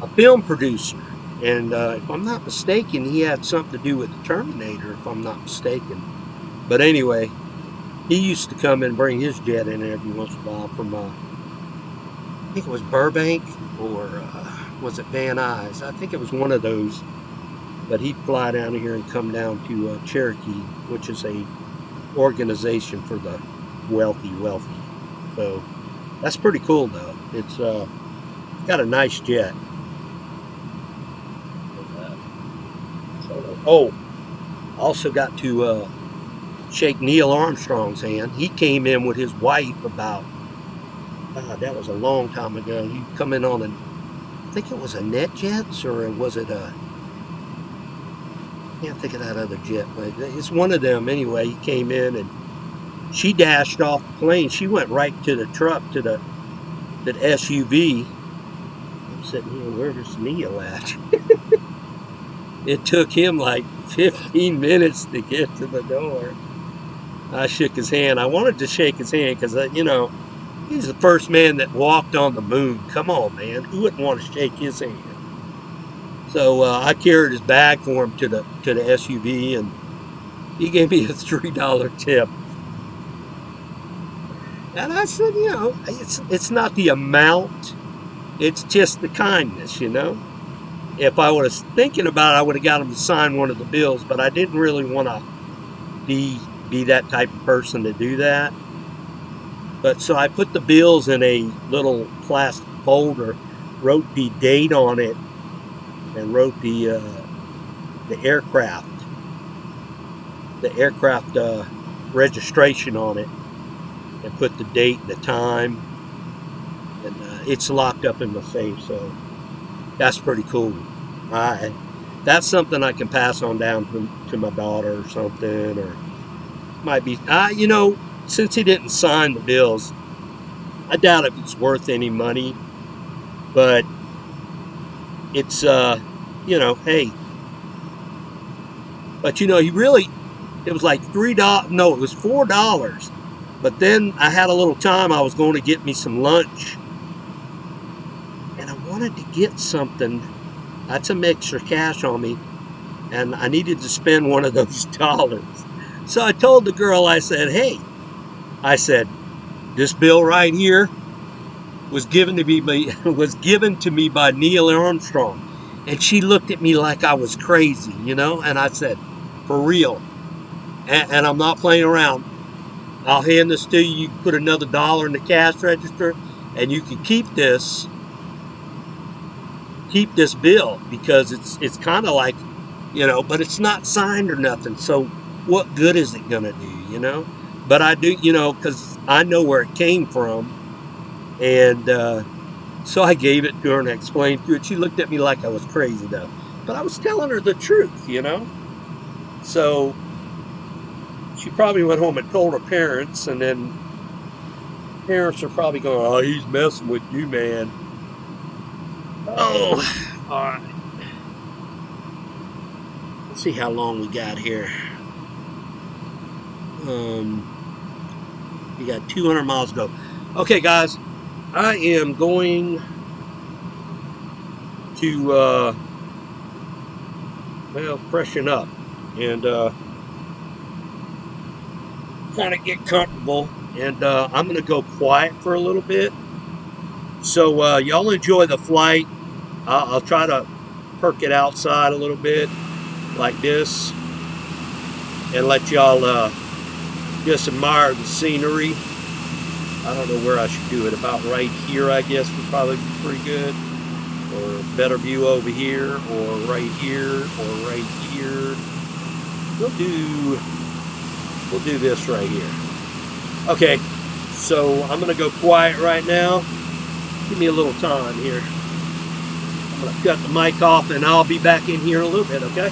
a film producer, and if I'm not mistaken, he had something to do with the Terminator, if I'm not mistaken. But anyway, he used to come and bring his jet in every once in a while from I think it was Burbank or was it Van Nuys? I think it was one of those. But he'd fly down here and come down to Cherokee, which is a organization for the wealthy, wealthy. So that's pretty cool, though. It's got a nice jet. Oh, also got to shake Neil Armstrong's hand. He came in with his wife about, that was a long time ago. He come in on I think it was a NetJets, or was it I can't think of that other jet, but it's one of them anyway. He came in and she dashed off the plane. She went right to the truck, to the SUV. I'm sitting here, where's Neil at? It took him like 15 minutes to get to the door. I shook his hand. I wanted to shake his hand because, he's the first man that walked on the moon. Come on, man. Who wouldn't want to shake his hand? So I carried his bag for him to the SUV, and he gave me a $3 tip. And I said, it's not the amount, it's just the kindness, If I was thinking about it, I would have got him to sign one of the bills, but I didn't really want to be that type of person to do that. But so I put the bills in a little plastic folder, wrote the date on it, and wrote the aircraft registration on it, and put the date and the time, and it's locked up in the safe. So that's pretty cool. That's something I can pass on down to my daughter or something, or might be, since he didn't sign the bills, I doubt if it's worth any money, but it's, hey, but it was like $3, no, it was $4. But then I had a little time. I was going to get me some lunch, and I wanted to get something. I had some extra cash on me, and I needed to spend one of those dollars. So I told the girl, I said, "Hey," I said, "this bill right here was given to me by Neil Armstrong." And she looked at me like I was crazy, And I said, "For real, and I'm not playing around. I'll hand this to you. You can put another $1 in the cash register, and you can keep this bill, because it's kind of like, but it's not signed or nothing. So what good is it gonna do, But I do, because I know where it came from, and so I gave it to her and explained to her. She looked at me like I was crazy, though, but I was telling her the truth. So she probably went home and told her parents, and then Parents are probably going, oh, he's messing with you, man. Oh, all right. Let's see how long we got here. We got 200 miles to go. Okay, guys, I am going to well, freshen up and kind of get comfortable. And I'm going to go quiet for a little bit. So y'all enjoy the flight. I'll try to perk it outside a little bit like this and let y'all just admire the scenery. I don't know where I should do it. About right here, I guess, would probably be pretty good. Or better view over here, or right here, or right here. We'll do this right here. Okay, so I'm gonna go quiet right now. Give me a little time here. I'm gonna cut the mic off and I'll be back in here in a little bit, okay?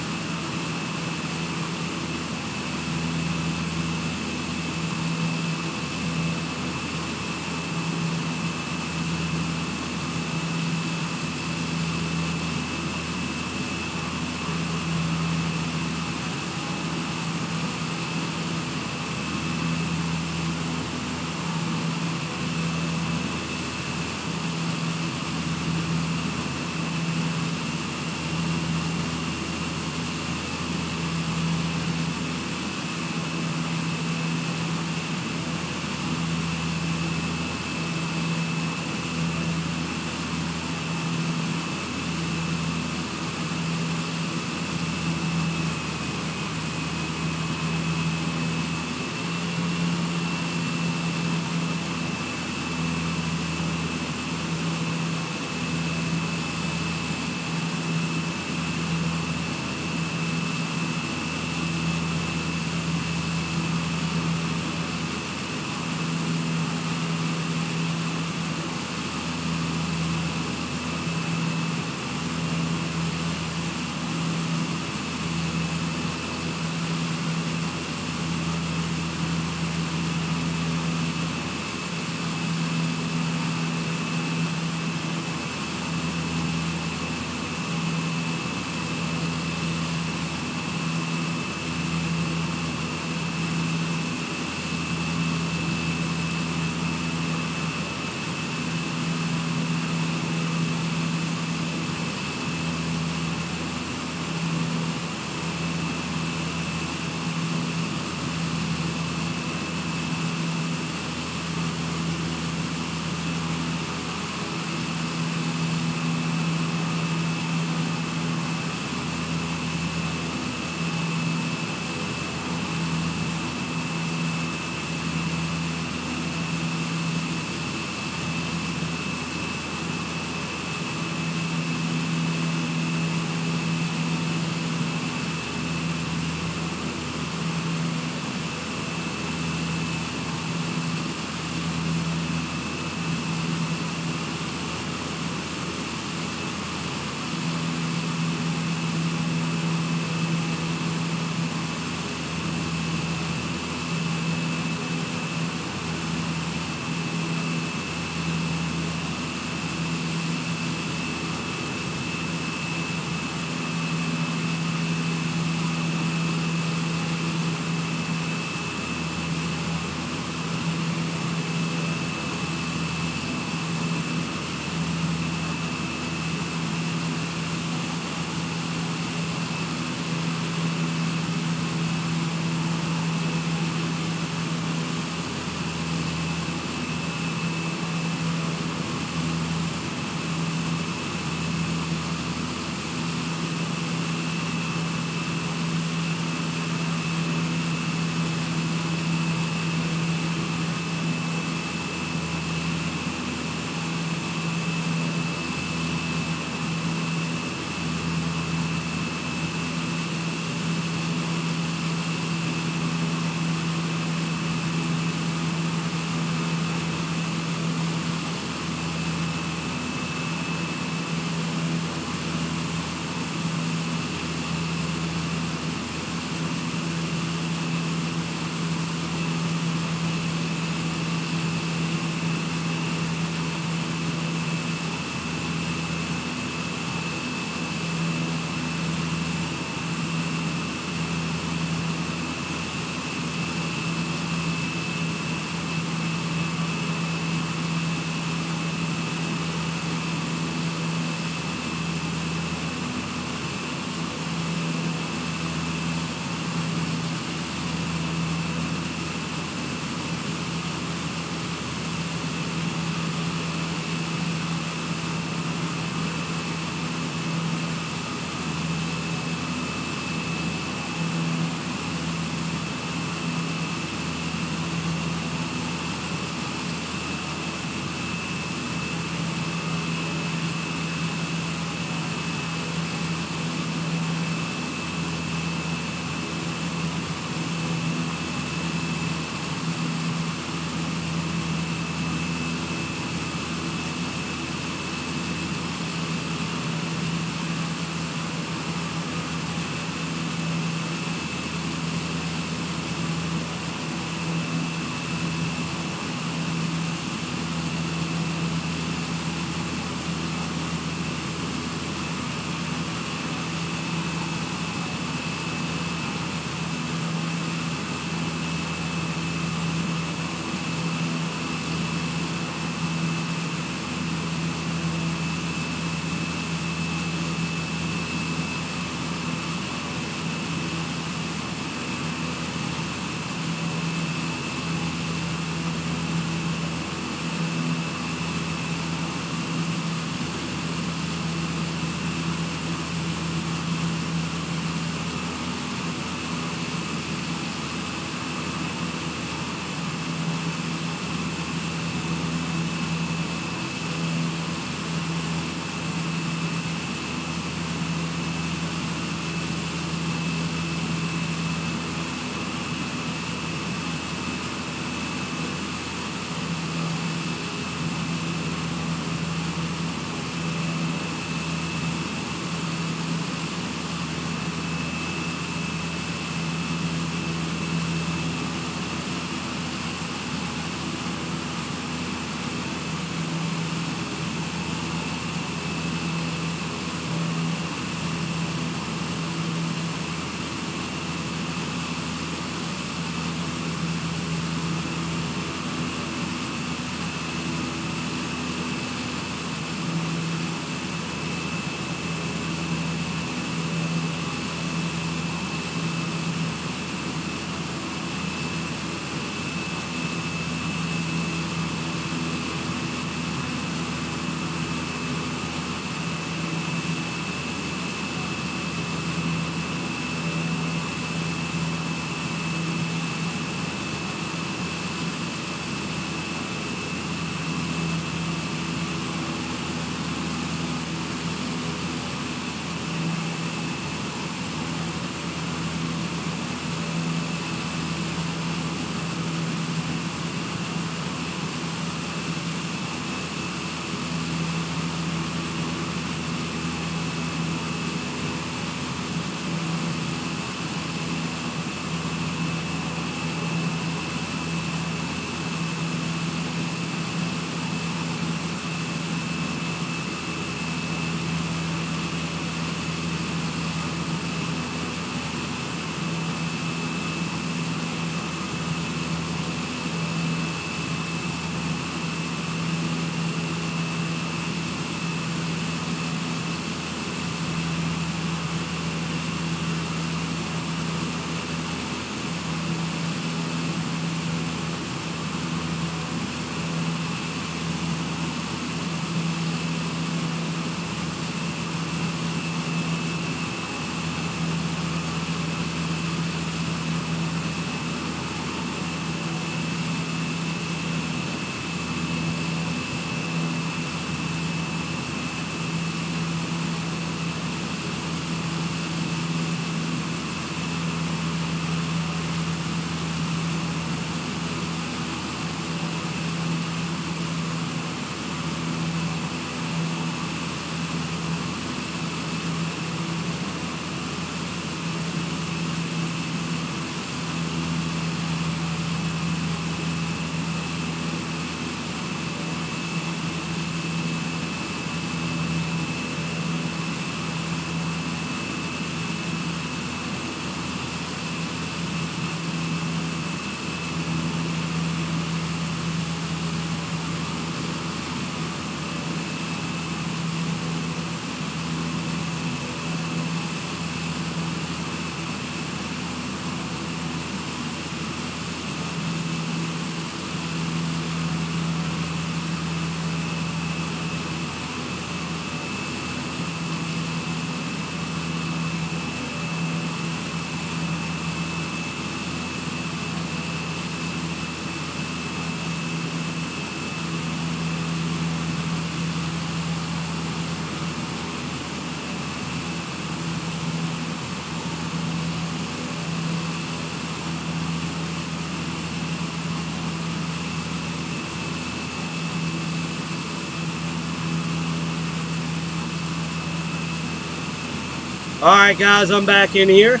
Alright guys, I'm back in here.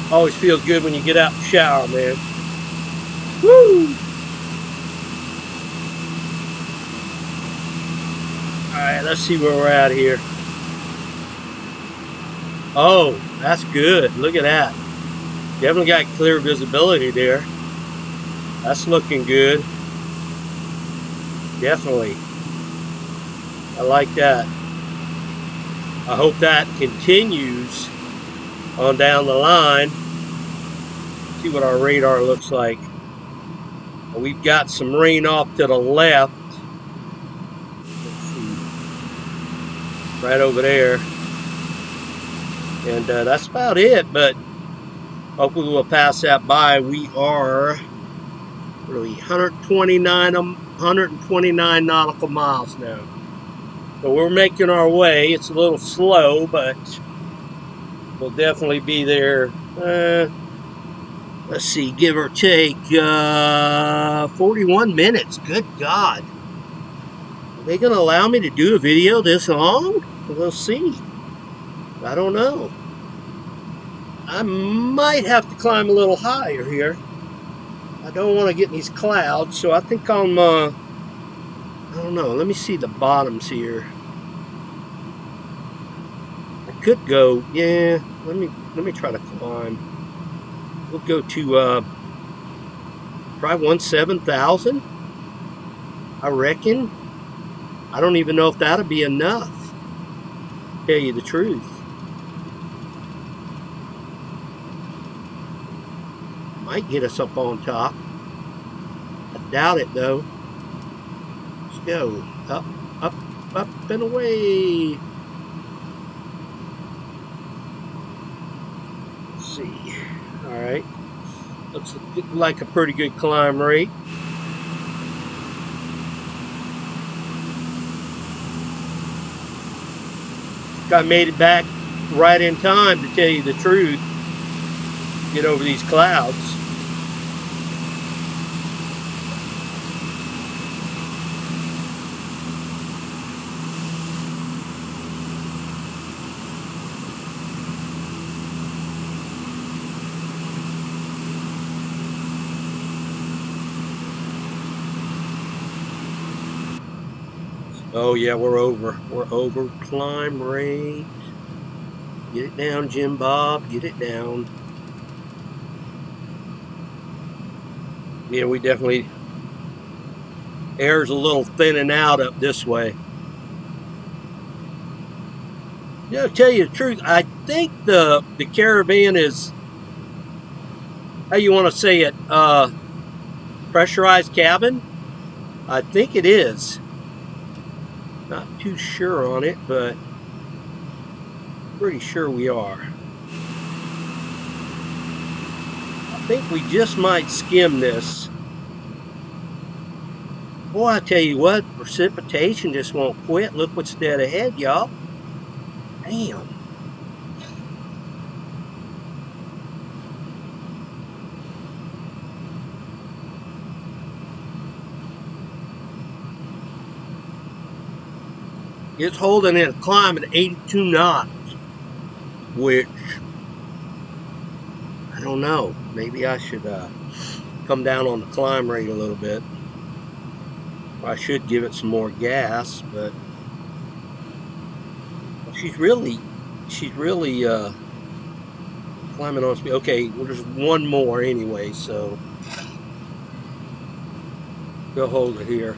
Always feels good when you get out the shower, man. Woo! Alright, let's see where we're at here. Oh, that's good. Look at that. Definitely got clear visibility there. That's looking good. Definitely. I like that. I hope that continues on down the line. See what our radar looks like. We've got some rain off to the left. Let's see. Right over there. And that's about it, but hopefully we'll pass that by. We are really 129 nautical miles now. So we're making our way. It's a little slow, but we'll definitely be there. Let's see, give or take 41 minutes. Good God. Are they going to allow me to do a video this long? We'll see. I don't know. I might have to climb a little higher here. I don't want to get in these clouds, so I think I'm, I don't know. Let me see the bottoms here. I could go, yeah, let me try to climb. We'll go to, probably 17,000, I reckon. I don't even know if that'll be enough, to tell you the truth. Might get us up on top. I doubt it though. Let's go. Up, up, up and away. Let's see. Alright. Looks like a pretty good climb rate. I made it back right in time, to tell you the truth. Get over these clouds. Oh yeah, we're over. We're over climb rate. Get it down, Jim Bob. Get it down. Yeah, we definitely, air's a little thinning out up this way. Yeah, to tell you the truth, I think the Caravan is, how you want to say it, pressurized cabin. I think it is. Not too sure on it, but pretty sure we are. I think we just might skim this. Boy, I tell you what, precipitation just won't quit. Look what's dead ahead, y'all. Damn. It's holding in a climb at 82 knots, which, I don't know. Maybe I should come down on the climb rate a little bit. I should give it some more gas, but she's really climbing on speed. Okay, well, there's one more anyway, so we'll hold it here.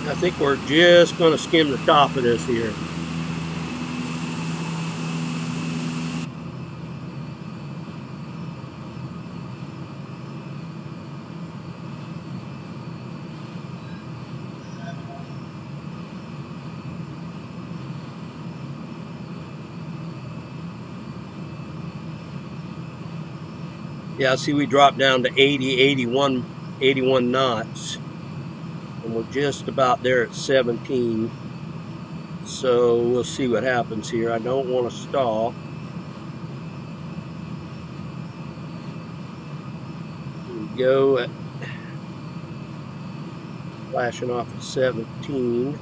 I think we're just going to skim the top of this here. Yeah, see, we dropped down to 81 knots. and we're just about there at 17. So we'll see what happens here. I don't want to stall. Here we go, at flashing off at 17.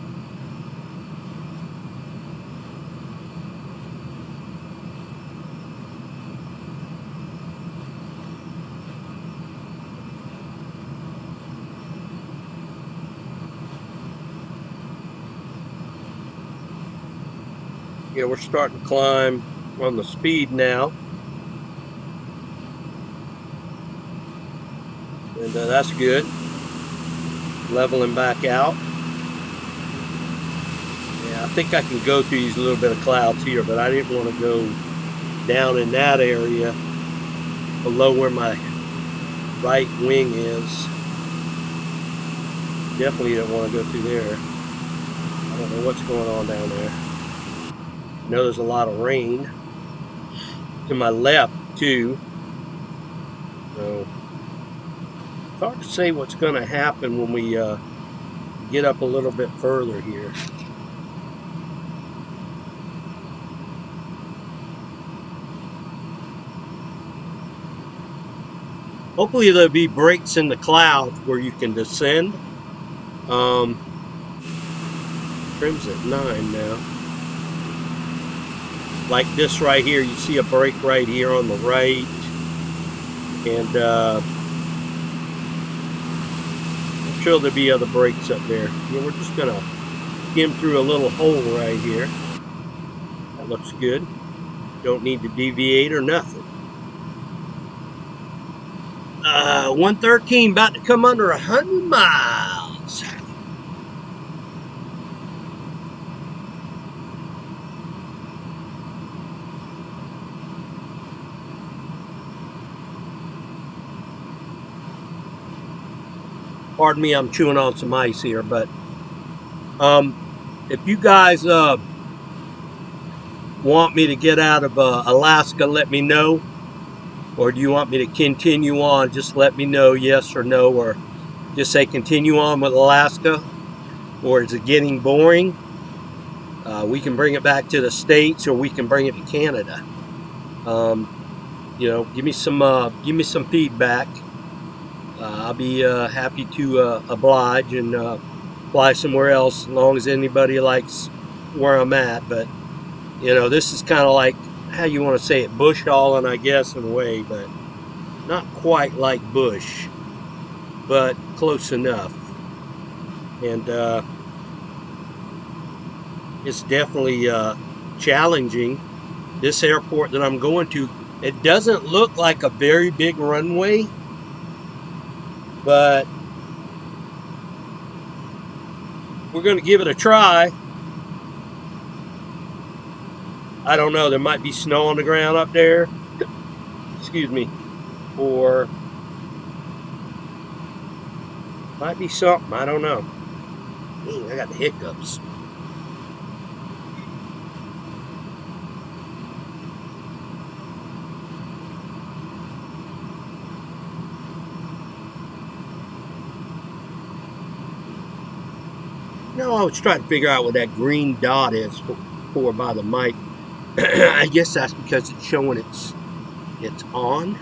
Yeah, we're starting to climb on the speed now. And that's good. Leveling back out. Yeah, I think I can go through these little bit of clouds here, but I didn't want to go down in that area below where my right wing is. Definitely don't want to go through there. I don't know what's going on down there. I know there's a lot of rain to my left too. So it's hard to say what's going to happen when we get up a little bit further here. Hopefully there'll be breaks in the clouds where you can descend. Trim's at 9 now. Like this right here, you see a break right here on the right. And I'm sure there'll be other breaks up there. Yeah, we're just going to skim through a little hole right here. That looks good. Don't need to deviate or nothing. 113, about to come under 100 miles. Pardon me, I'm chewing on some ice here, but if you guys want me to get out of Alaska, let me know. Or do you want me to continue on? Just let me know, yes or no, or just say continue on with Alaska. Or is it getting boring? We can bring it back to the States, or we can bring it to Canada. You know, give me some feedback. I'll be happy to oblige and fly somewhere else as long as anybody likes where I'm at. But you know, this is kind of like, how you want to say it, bush hauling, I guess, in a way, but not quite like bush, but close enough. And it's definitely challenging. This airport that I'm going to, it doesn't look like a very big runway, but we're going to give it a try. I don't know, there might be snow on the ground up there. Excuse me. Or might be something, I don't know. Dang, I got the hiccups. No, I was trying to figure out what that green dot is for by the mic. I guess that's because it's showing it's on.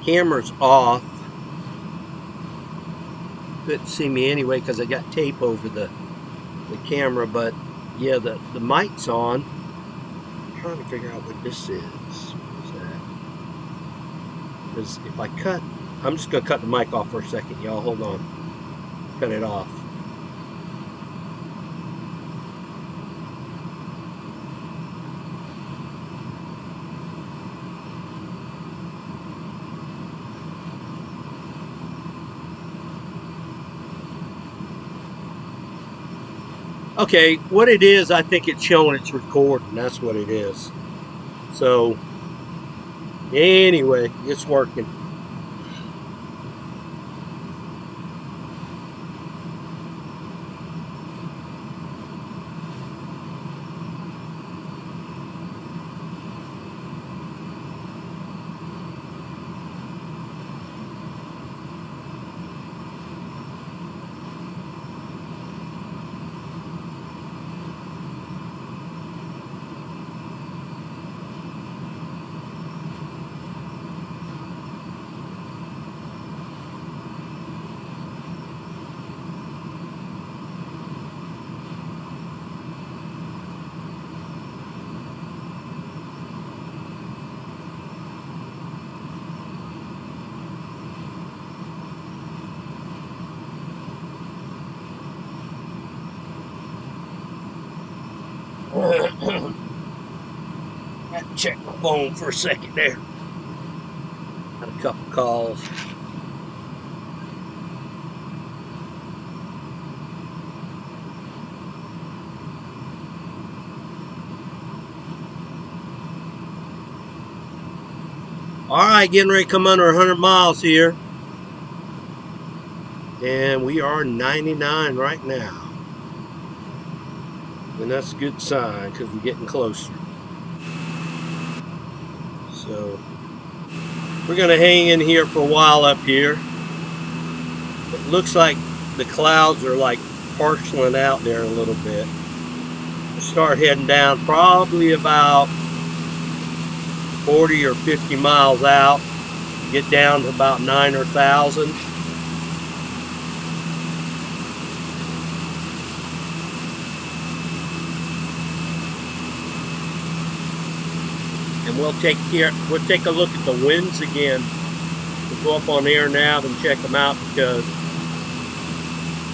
Camera's off. Couldn't see me anyway because I got tape over the camera, but yeah, the mic's on. I'm trying to figure out what this is. What's that? Because if I cut, I'm just gonna cut the mic off for a second, y'all. Hold on. Cut it off. Okay, what it is, I think it's showing it's recording. That's what it is. So, anyway, it's working. check my phone for a second there. Got a couple calls. All right, getting ready to come under 100 miles here. And we are 99 right now. And that's a good sign because we're getting closer. So we're going to hang in here for a while up here. It looks like the clouds are like parceling out there a little bit. We'll start heading down probably about 40 or 50 miles out. Get down to about 9 or 1,000. And we'll take a look at the winds again. We'll go up on AirNav and check them out because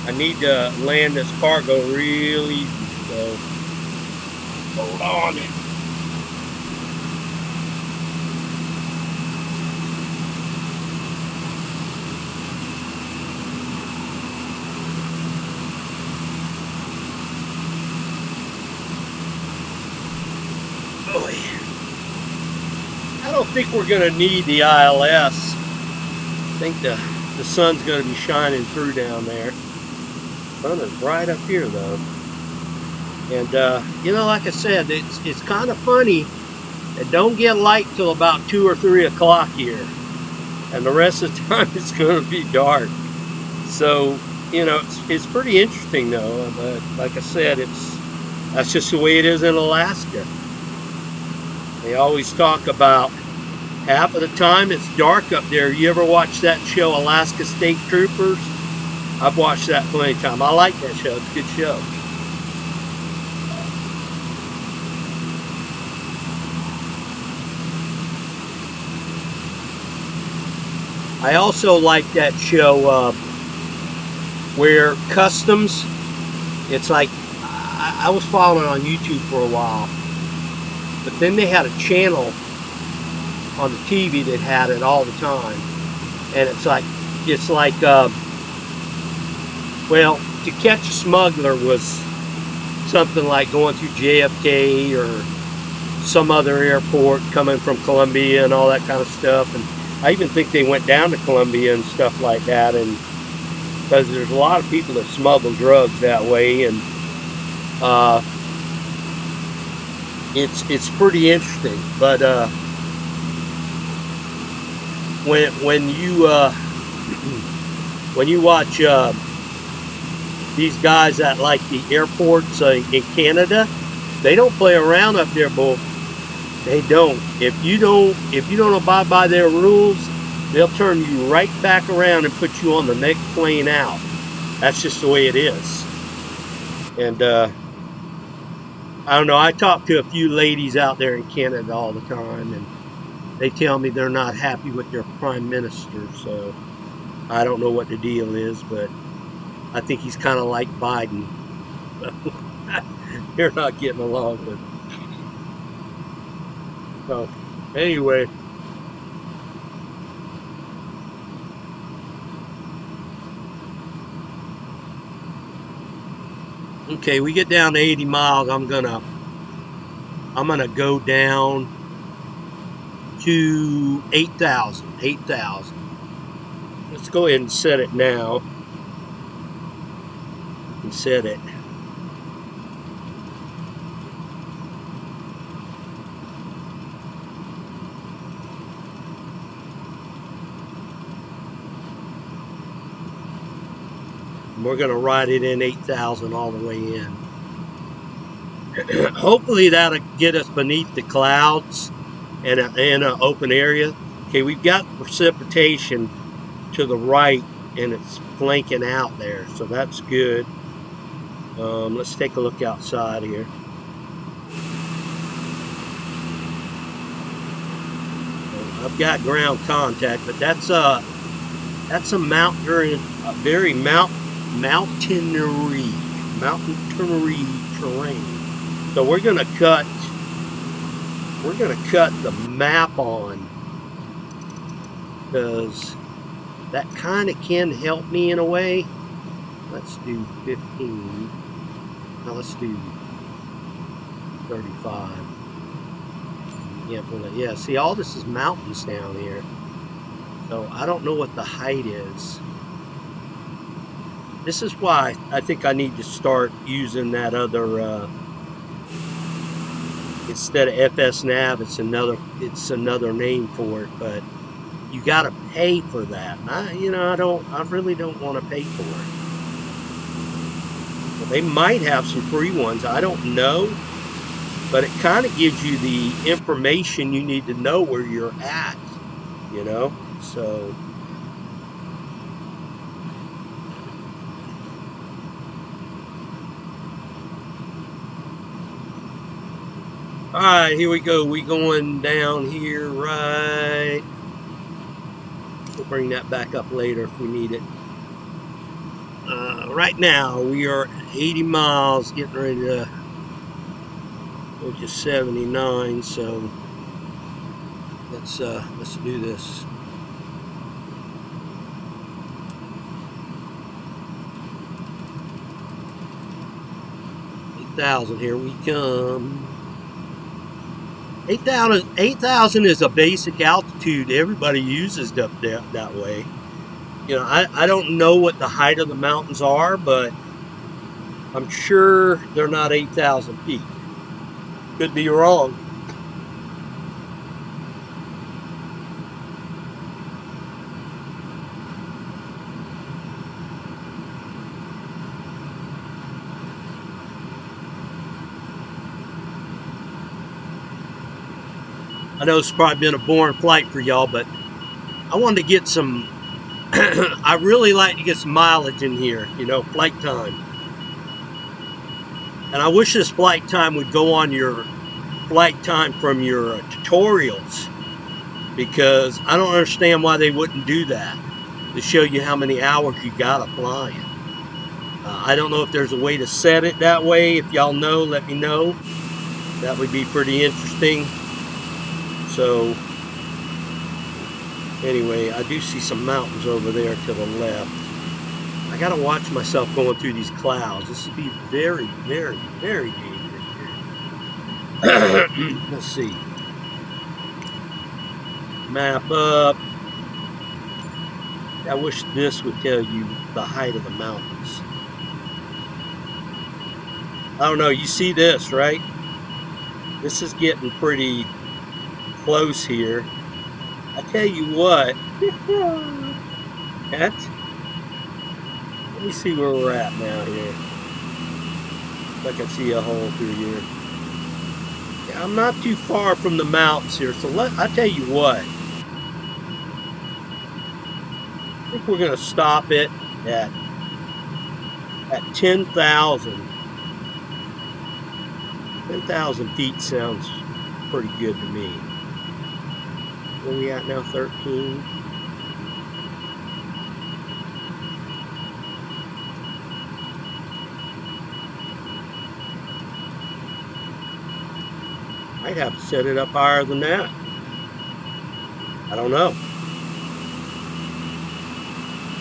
I need to land this cargo real easy. So hold on. Oh yeah. I don't think we're going to need the ILS. I think the sun's going to be shining through down there. The sun is right up here though. And you know, like I said, it's kind of funny. It don't get light till about 2 or 3 o'clock here. And the rest of the time it's going to be dark. So, you know, it's pretty interesting though. But like I said, that's just the way it is in Alaska. They always talk about half of the time it's dark up there. You ever watch that show, Alaska State Troopers? I've watched that plenty of times. I like that show. It's a good show. I also like that show where Customs, it's like, I was following it on YouTube for a while. But then they had a channel on the TV that had it all the time. And it's like, well, To Catch a Smuggler was something like going through JFK or some other airport coming from Colombia and all that kind of stuff. And I even think they went down to Colombia and stuff like that. And because there's a lot of people that smuggle drugs that way. And it's pretty interesting, but when you watch these guys at like the airports in Canada, they don't play around up there, boy. They don't. If you don't abide by their rules, they'll turn you right back around and put you on the next plane out. That's just the way it is. And I don't know, I talk to a few ladies out there in Canada all the time, and they tell me they're not happy with their prime minister, so I don't know what the deal is, but I think he's kind of like Biden. They're not getting along with him. So, anyway. Okay, we get down to 80 miles. I'm gonna go down to 8,000. 8,000. Let's go ahead and set it now. And set it. We're going to ride it in 8,000 all the way in. Hopefully that'll get us beneath the clouds and an open area. Okay, we've got precipitation to the right and it's flanking out there, so that's good. Let's take a look outside here. I've got ground contact, but that's a very mountainery terrain. So we're going to cut we're going to cut the map on, because that kind of can help me in a way. Let's do 15. Now let's do 35. Yeah, see, all this is mountains down here. So I don't know what the height is. This is why I think I need to start using that other, instead of FSNav, it's another name for it, but you got to pay for that. And I really don't want to pay for it. Well, they might have some free ones. I don't know, but it kind of gives you the information you need to know where you're at, so. All right, here we go. We going down here, right? We'll bring that back up later if we need it. Right now, we are 80 miles, getting ready to go to 79. So let's do this. $8,000. Here we come. 8,000 is a basic altitude. Everybody uses that way. I don't know what the height of the mountains are, but I'm sure they're not 8,000 feet. Could be wrong. I know it's probably been a boring flight for y'all, but I wanted to get some, I really like to get some mileage in here, flight time. And I wish this flight time would go on your flight time from your tutorials, because I don't understand why they wouldn't do that, to show you how many hours you got flying. I don't know if there's a way to set it that way. If y'all know, let me know. That would be pretty interesting. So anyway, I do see some mountains over there to the left. I gotta watch myself going through these clouds. This would be very, very, very dangerous here. Let's see. Map up. I wish this would tell you the height of the mountains. I don't know, you see this, right? This is getting pretty close here. I tell you what. Let me see where we're at now here. I can see a hole through here. Yeah, I'm not too far from the mountains here, so I tell you what. I think we're gonna stop it at 10,000. 10,000 feet sounds pretty good to me. Where are we at now? 13. Might have to set it up higher than that. I don't know.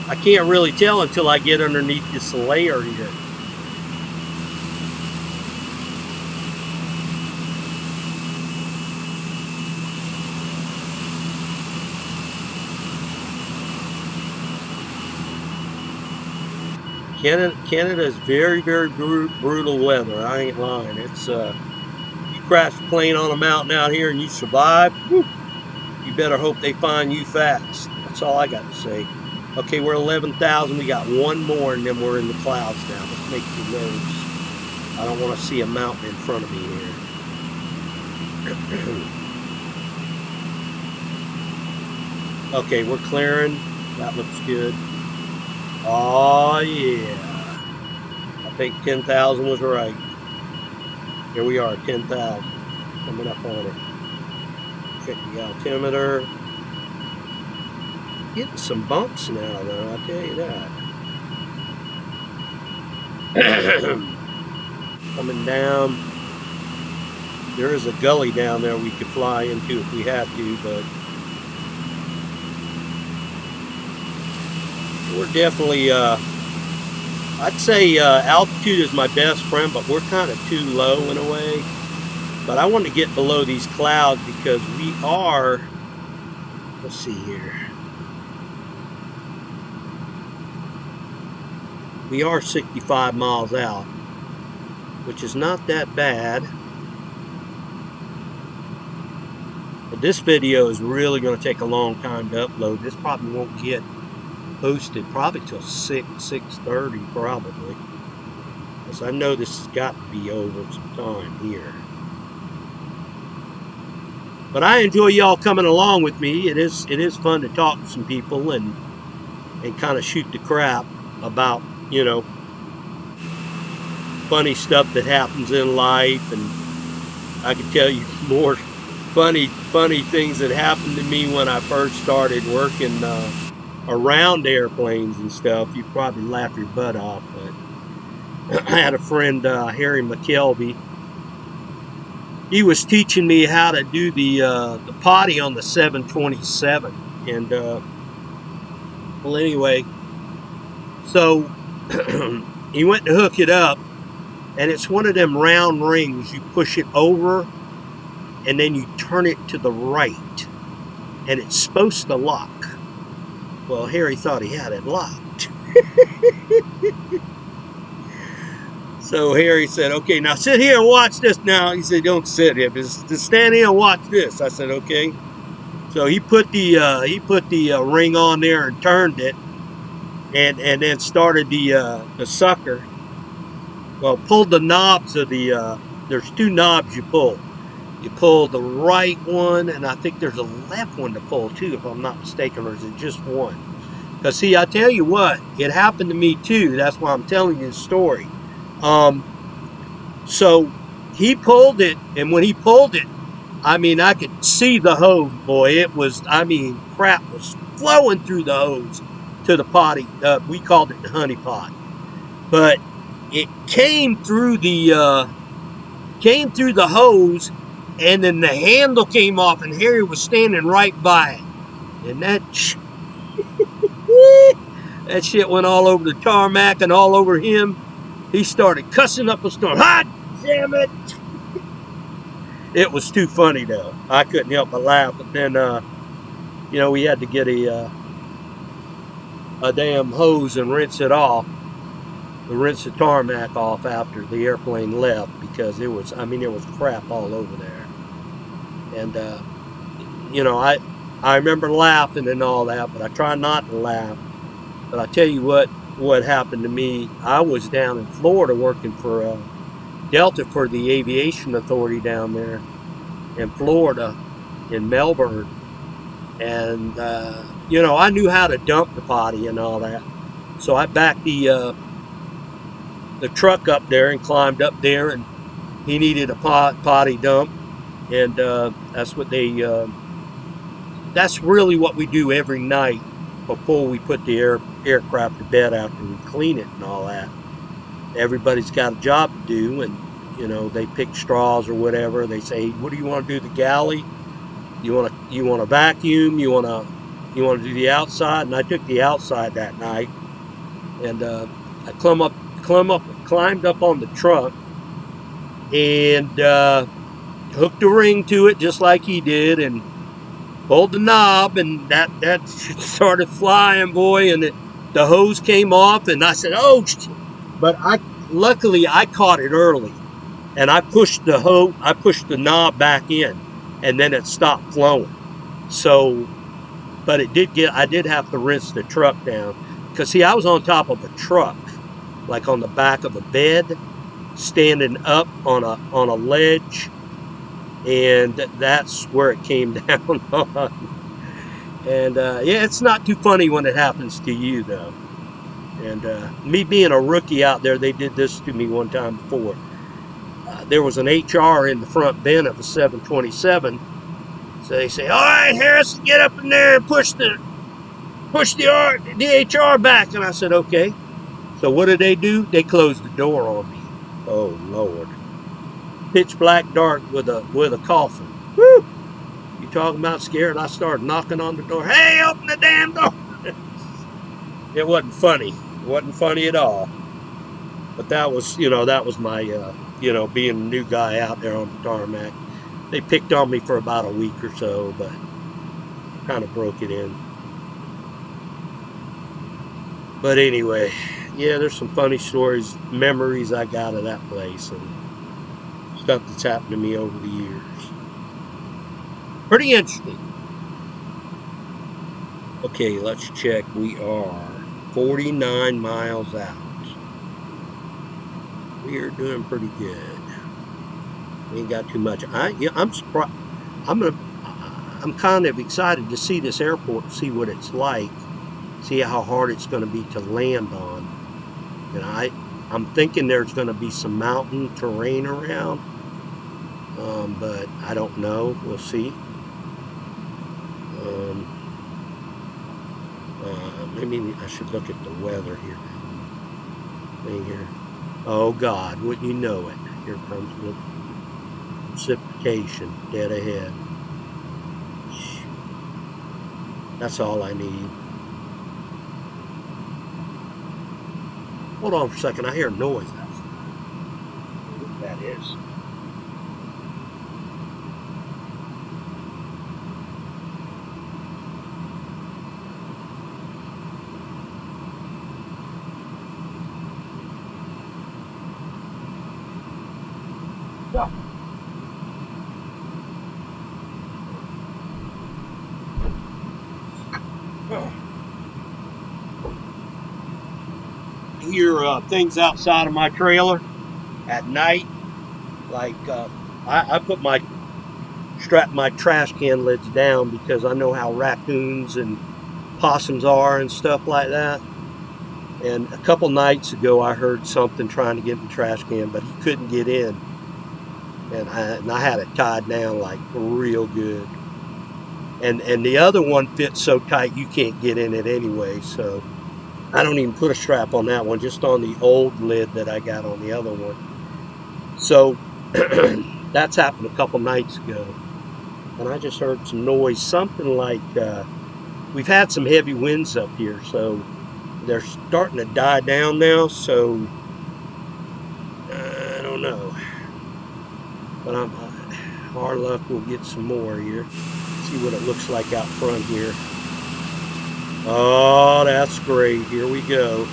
I can't really tell until I get underneath this layer here. Canada is very, very brutal weather. I ain't lying. It's you crash a plane on a mountain out here and you survive, whew, you better hope they find you fast. That's all I got to say. Okay, we're 11,000. We got one more, and then we're in the clouds now. Let's make you nervous. I don't want to see a mountain in front of me here. Okay, we're clearing. That looks good. Oh, yeah. I think 10,000 was right. Here we are, 10,000. Coming up on it. Check the altimeter. Getting some bumps now, though, I'll tell you that. Coming down. there is a gully down there we could fly into if we had to, but we're definitely, I'd say altitude is my best friend, but we're kind of too low in a way. But I want to get below these clouds because we are, let's see here, we are 65 miles out, which is not that bad. But this video is really going to take a long time to upload. This probably won't get posted probably till 6:30 probably. Because I know this has got to be over some time here. But I enjoy y'all coming along with me. It is fun to talk to some people and kind of shoot the crap about, you know, funny stuff that happens in life. And I can tell you more funny things that happened to me when I first started working around airplanes and stuff. You'd probably laugh your butt off. But I had a friend, Harry McKelvey. He was teaching me how to do the potty on the 727. And well, anyway, so he went to hook it up, and it's one of them round rings. You push it over, and then you turn it to the right, and it's supposed to lock. Well, Harry thought he had it locked. So Harry said, okay, now sit here and watch this now. He said, don't sit here, just stand here and watch this. I said, okay. So he put the ring on there and turned it, and then started the sucker. Well, pulled the knobs of the, there's two knobs you pull. You pull the right one, and I think there's a left one to pull too, if I'm not mistaken, or is it just one? Because see, I tell you what, it happened to me too. That's why I'm telling you the story. So he pulled it, and when he pulled it, I mean, I could see the hose, boy. It was, I mean, crap was flowing through the hose to the potty. We called it the honey pot. But it came through the hose, and then the handle came off, and Harry was standing right by it. And that shit went all over the tarmac and all over him. He started cussing up a storm. Hot damn it! It was too funny though. I couldn't help but laugh. But then, you know, we had to get a damn hose and rinse it off. Rinse the tarmac off after the airplane left, because it was, I mean, there was crap all over there. And you know, I remember laughing and all that, but I try not to laugh. But I tell you what happened to me. I was down in Florida working for Delta, for the aviation authority down there in Florida, in Melbourne. And you know, I knew how to dump the potty and all that. So I backed the truck up there and climbed up there, and he needed a potty dump. And that's what that's really what we do every night before we put the aircraft to bed, after we clean it and all that. Everybody's got a job to do, and you know, they pick straws or whatever. They say, what do you want to do, the galley? You want to vacuum? You want to do the outside? And I took the outside that night, and I climbed up on the trunk, and hooked the ring to it just like he did, and pulled the knob, and that started flying, boy, and the hose came off, and I said, oh, but luckily I caught it early, and I pushed the knob back in, and then it stopped flowing. So, but I did have to rinse the truck down, because see, I was on top of a truck, like on the back of a bed, standing up on a ledge, and that's where it came down on. And yeah, it's not too funny when it happens to you though. And me being a rookie out there, they did this to me one time before. There was an HR in the front bin of a 727. So they say, all right, Harrison, get up in there and push the HR back. And I said, okay. So what did they do? They closed the door on me. Oh, Lord. pitch black dark with a coffin. Woo! You talking about scared? I started knocking on the door. Hey, open the damn door! It wasn't funny. It wasn't funny at all. But that was, that was my, being a new guy out there on the tarmac. They picked on me for about a week or so, but kind of broke it in. But anyway, yeah, there's some funny stories, memories I got of that place, and stuff that's happened to me over the years. Pretty interesting. Okay, let's check. We are 49 miles out. We are doing pretty good. We ain't got too much. I'm surprised. I'm kind of excited to see this airport, see what it's like, see how hard it's going to be to land on. And I'm thinking there's going to be some mountain terrain around, but I don't know. We'll see. Maybe I should look at the weather here. Here. Oh God, wouldn't you know it? Here comes the precipitation dead ahead. That's all I need. Hold on for a second. I hear a noise outside. I wonder what that is. Yeah. You hear things outside of my trailer at night. Like I strap my trash can lids down because I know how raccoons and possums are and stuff like that. And a couple nights ago, I heard something trying to get in the trash can, but he couldn't get in. And I had it tied down like real good. And the other one fits so tight you can't get in it anyway. So I don't even put a strap on that one, just on the old lid that I got on the other one. So that's happened a couple nights ago. And I just heard some noise, something like we've had some heavy winds up here, so they're starting to die down now. So I don't know, but our luck, we'll get some more here. See what it looks like out front here. Oh, that's great. Here we go.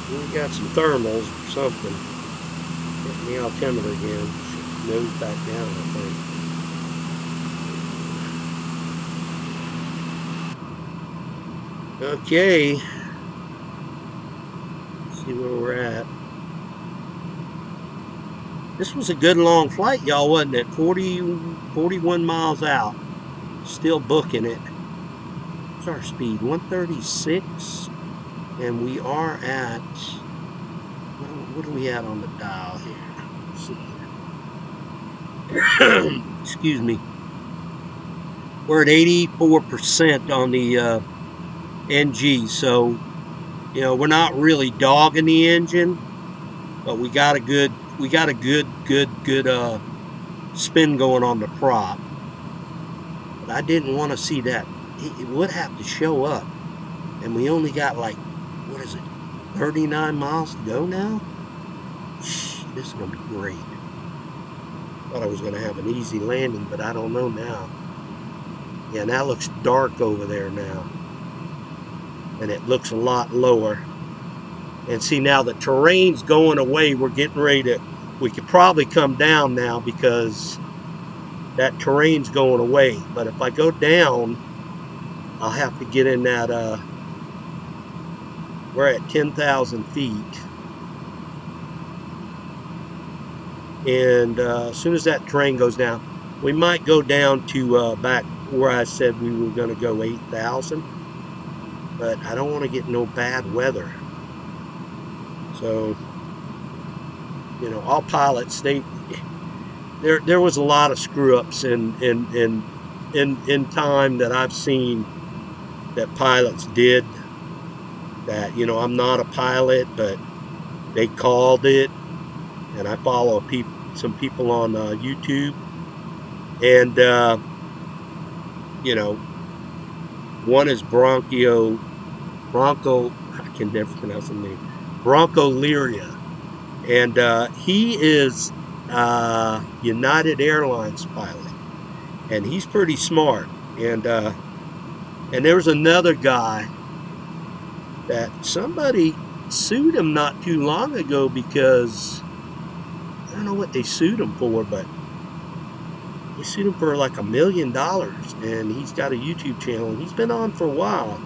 We got some thermals or something. Getting the altimeter again. Should nose back down, I think. Okay. Let's see where we're at. This was a good long flight, y'all, wasn't it? 41 miles out. Still booking it. What's our speed? 136. And we are at, what are we at on the dial here? Let's see here. Excuse me. We're at 84% on the NG. So, we're not really dogging the engine, but we got a good spin going on the prop. But I didn't want to see that. It would have to show up. And we only got like, 39 miles to go now? This is going to be great. Thought I was going to have an easy landing, but I don't know now. Yeah, now it looks dark over there now. And it looks a lot lower. And see, now the terrain's going away. We're getting ready to, we could probably come down now because that terrain's going away. But if I go down, I'll have to get in that, we're at 10,000 feet. And as soon as that terrain goes down, we might go down to back where I said we were going to go 8,000. But I don't want to get no bad weather. So, all pilots, there was a lot of screw ups in time that I've seen that pilots did. That, you know, I'm not a pilot, but they called it, and I follow some people on YouTube, and you know, one is Bronco. I can never pronounce the name. Bronco Lyria, and he is United Airlines pilot, and he's pretty smart. And there was another guy that somebody sued him not too long ago because I don't know what they sued him for, but they sued him for like $1 million, and he's got a YouTube channel, and he's been on for a while.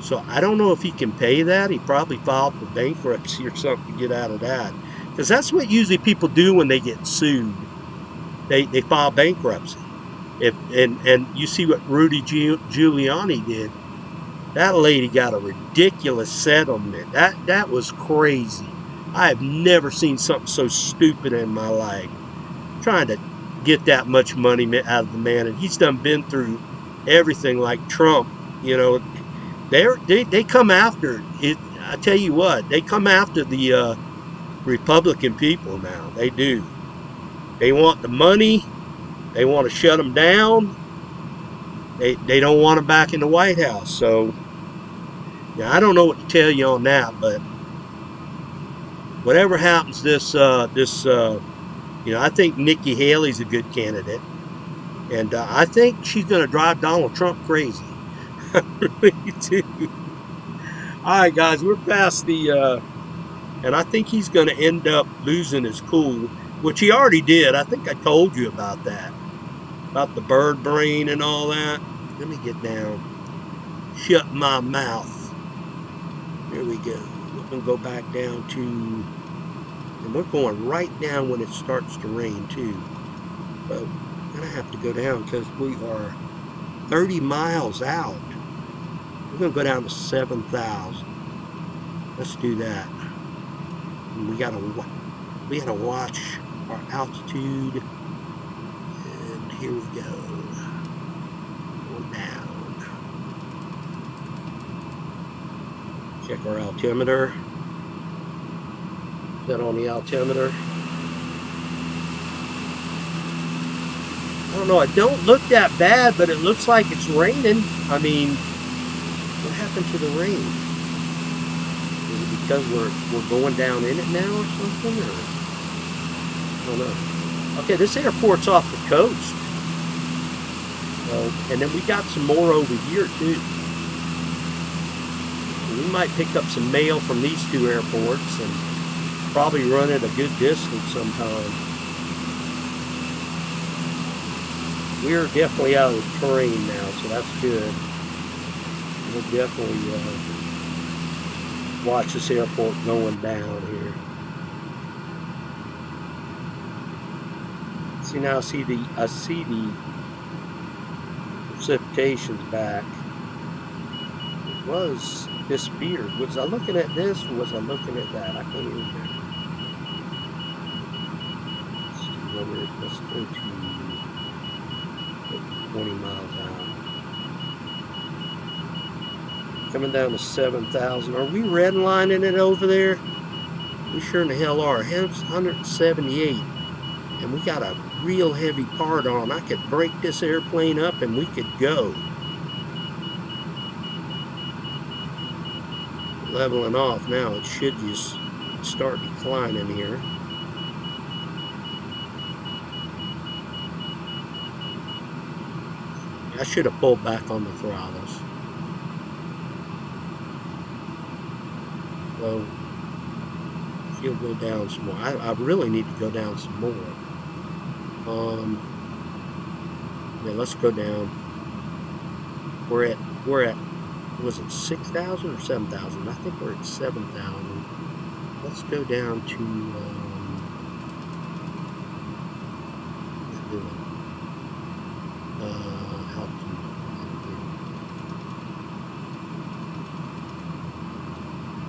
So I don't know if he can pay that. He probably filed for bankruptcy or something to get out of that, because that's what usually people do when they get sued. They file bankruptcy. If and you see what Rudy Giuliani did. That lady got a ridiculous settlement. That was crazy. I have never seen something so stupid in my life. Trying to get that much money out of the man, and he's done been through everything like Trump. You know, they come after it. I tell you what, they come after the Republican people now. They do. They want the money. They want to shut them down. They don't want them back in the White House. So yeah, I don't know what to tell you on that, but whatever happens, you know, I think Nikki Haley's a good candidate, and I think she's going to drive Donald Trump crazy. I really do. All right, guys, we're past and I think he's going to end up losing his cool, which he already did. I think I told you about that, about the bird brain and all that. Let me get down. Shut my mouth. There we go. We're going to go back down to, and we're going right down when it starts to rain too. But we're going to have to go down because we are 30 miles out. We're going to go down to 7,000. Let's do that. And we got to watch our altitude. And here we go. Going down. Check our altimeter. Set on the altimeter. I don't know, it don't look that bad, but it looks like it's raining. I mean, what happened to the rain? Is it because we're going down in it now or something? Or I don't know. Okay, this airport's off the coast. And then we got some more over here too. We might pick up some mail from these two airports and probably run it a good distance sometime. We're definitely out of the terrain now, so that's good. We'll definitely watch this airport going down here. See now, I see the precipitation's back. It was disappeared. Was I looking at this or was I looking at that? I can't even remember. Let's go to 20 miles out. Coming down to 7,000. Are we redlining it over there? We sure in the hell are. 178. And we got a real heavy part on. I could break this airplane up and we could go. Leveling off now. It should just start declining here. I should have pulled back on the throttles. So she'll go down some more. I really need to go down some more. Yeah, let's go down. We're at was it 6,000 or 7,000? I think we're at 7,000. Let's go down to let's do it.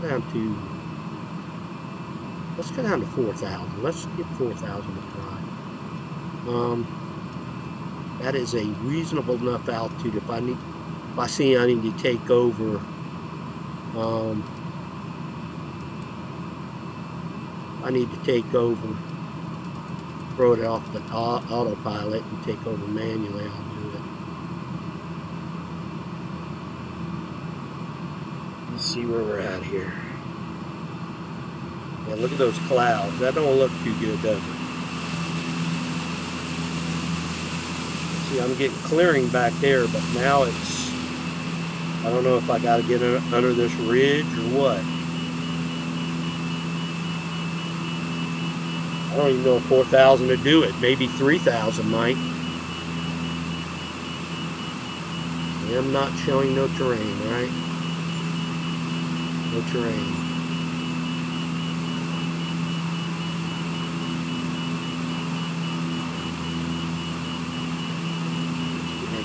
Down to, let's go down to 4,000. Let's get 4,000 to try. That is a reasonable enough altitude. If I see I need to take over, throw it off the autopilot and take over manually, I'll do it. Let's see where we're at here. Yeah, look at those clouds. That don't look too good, does it? See, I'm getting clearing back there, but now it's, I don't know if I got to get under this ridge or what. I don't even know if 4,000 to do it. Maybe 3,000 might. I am not showing no terrain, right? No terrain.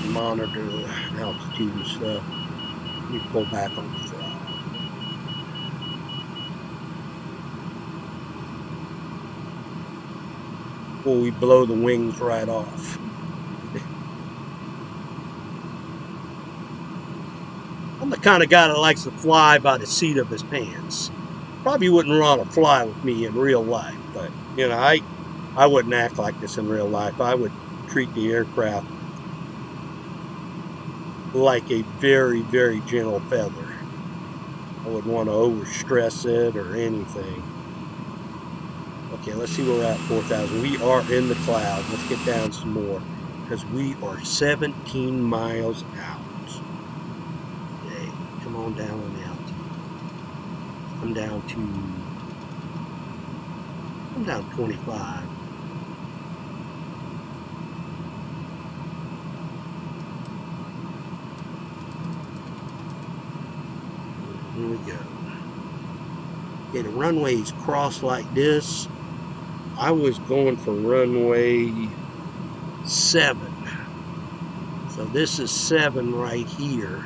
Monitor altitude and stuff. Let me pull back on the throttle. Before we blow the wings right off. I'm the kind of guy that likes to fly by the seat of his pants. Probably wouldn't want to fly with me in real life, but you know, I wouldn't act like this in real life. I would treat the aircraft like a very, very gentle feather. I wouldn't want to overstress it or anything. Okay, let's see where we're at, 4,000. We are in the cloud. Let's get down some more because we are 17 miles out. Okay, come on down on the altitude. I'm down to 25. Here we go. Okay, the runway's crossed like this. I was going for runway 7. So this is 7 right here.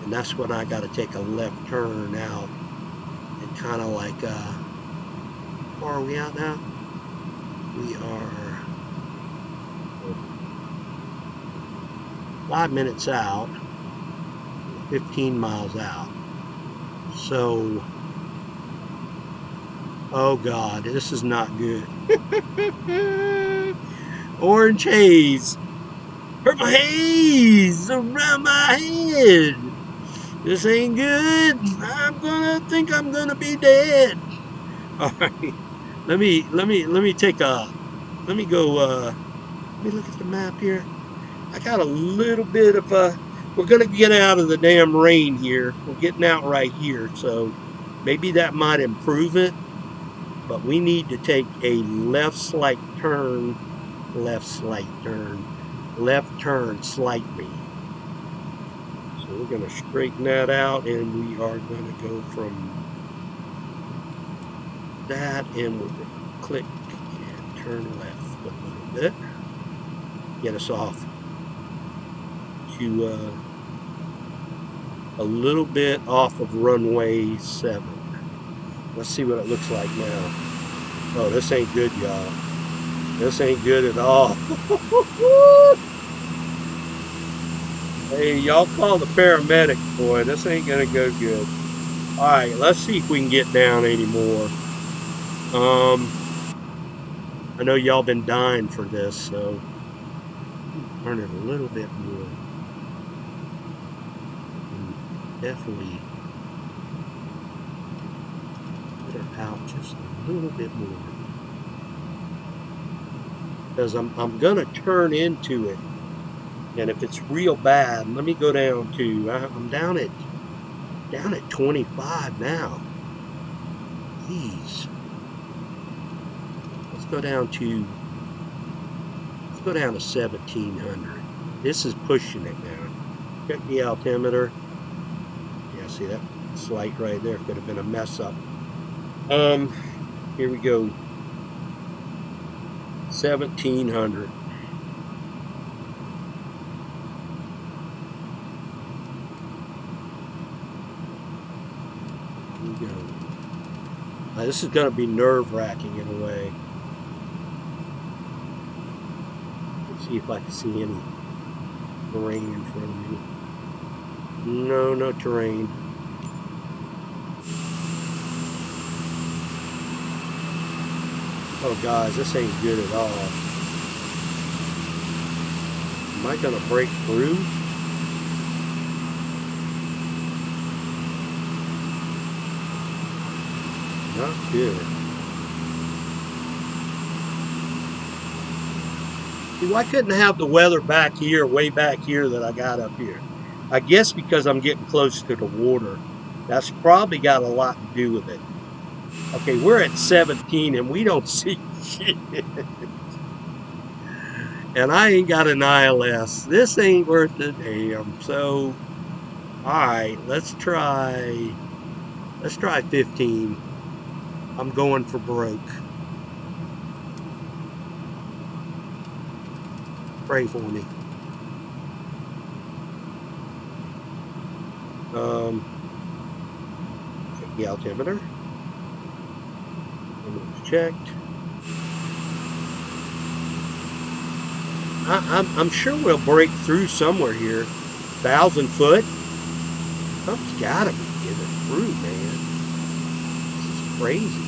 And that's when I got to take a left turn out. And kind of like, how far are we out now? We are 5 minutes out. 15 miles out. So, oh God, this is not good. Orange haze. Purple haze around my head. This ain't good. I think I'm gonna be dead. All right. Let me go, let me look at the map here. I got a little bit of we're going to get out of the damn rain here. We're getting out right here, so maybe that might improve it. But we need to take a left turn slightly. So we're going to straighten that out, and we are going to go from that, and we're going to click and turn left a little bit. Get us off to a little bit off of runway 7. Let's see what it looks like now. Oh, this ain't good, y'all. This ain't good at all. Hey, y'all call the paramedics, boy. This ain't gonna go good. All right, let's see if we can get down anymore. I know y'all been dying for this, so turn it a little bit more. Definitely put her out just a little bit more, because I'm gonna turn into it, and if it's real bad, let me go down to I'm down at 25 now. Jeez. Let's go down to 1,700. This is pushing it now. Check the altimeter. Yeah, see that slight right there could have been a mess up. Here we go. 1,700. Here we go. This is going to be nerve-wracking in a way. See if I can see any terrain in front of me. No, no terrain. Oh guys, this ain't good at all. Am I gonna break through? Not good. See, why couldn't I have the weather back here, way back here that I got up here? I guess because I'm getting close to the water. That's probably got a lot to do with it. Okay, we're at 17 and we don't see shit. And I ain't got an ILS. This ain't worth a damn. So, alright, let's try 15. I'm going for broke. Pray for me. Check the altimeter. It's checked. I'm sure we'll break through somewhere here. 1,000 foot. Something's gotta be getting through, man. This is crazy.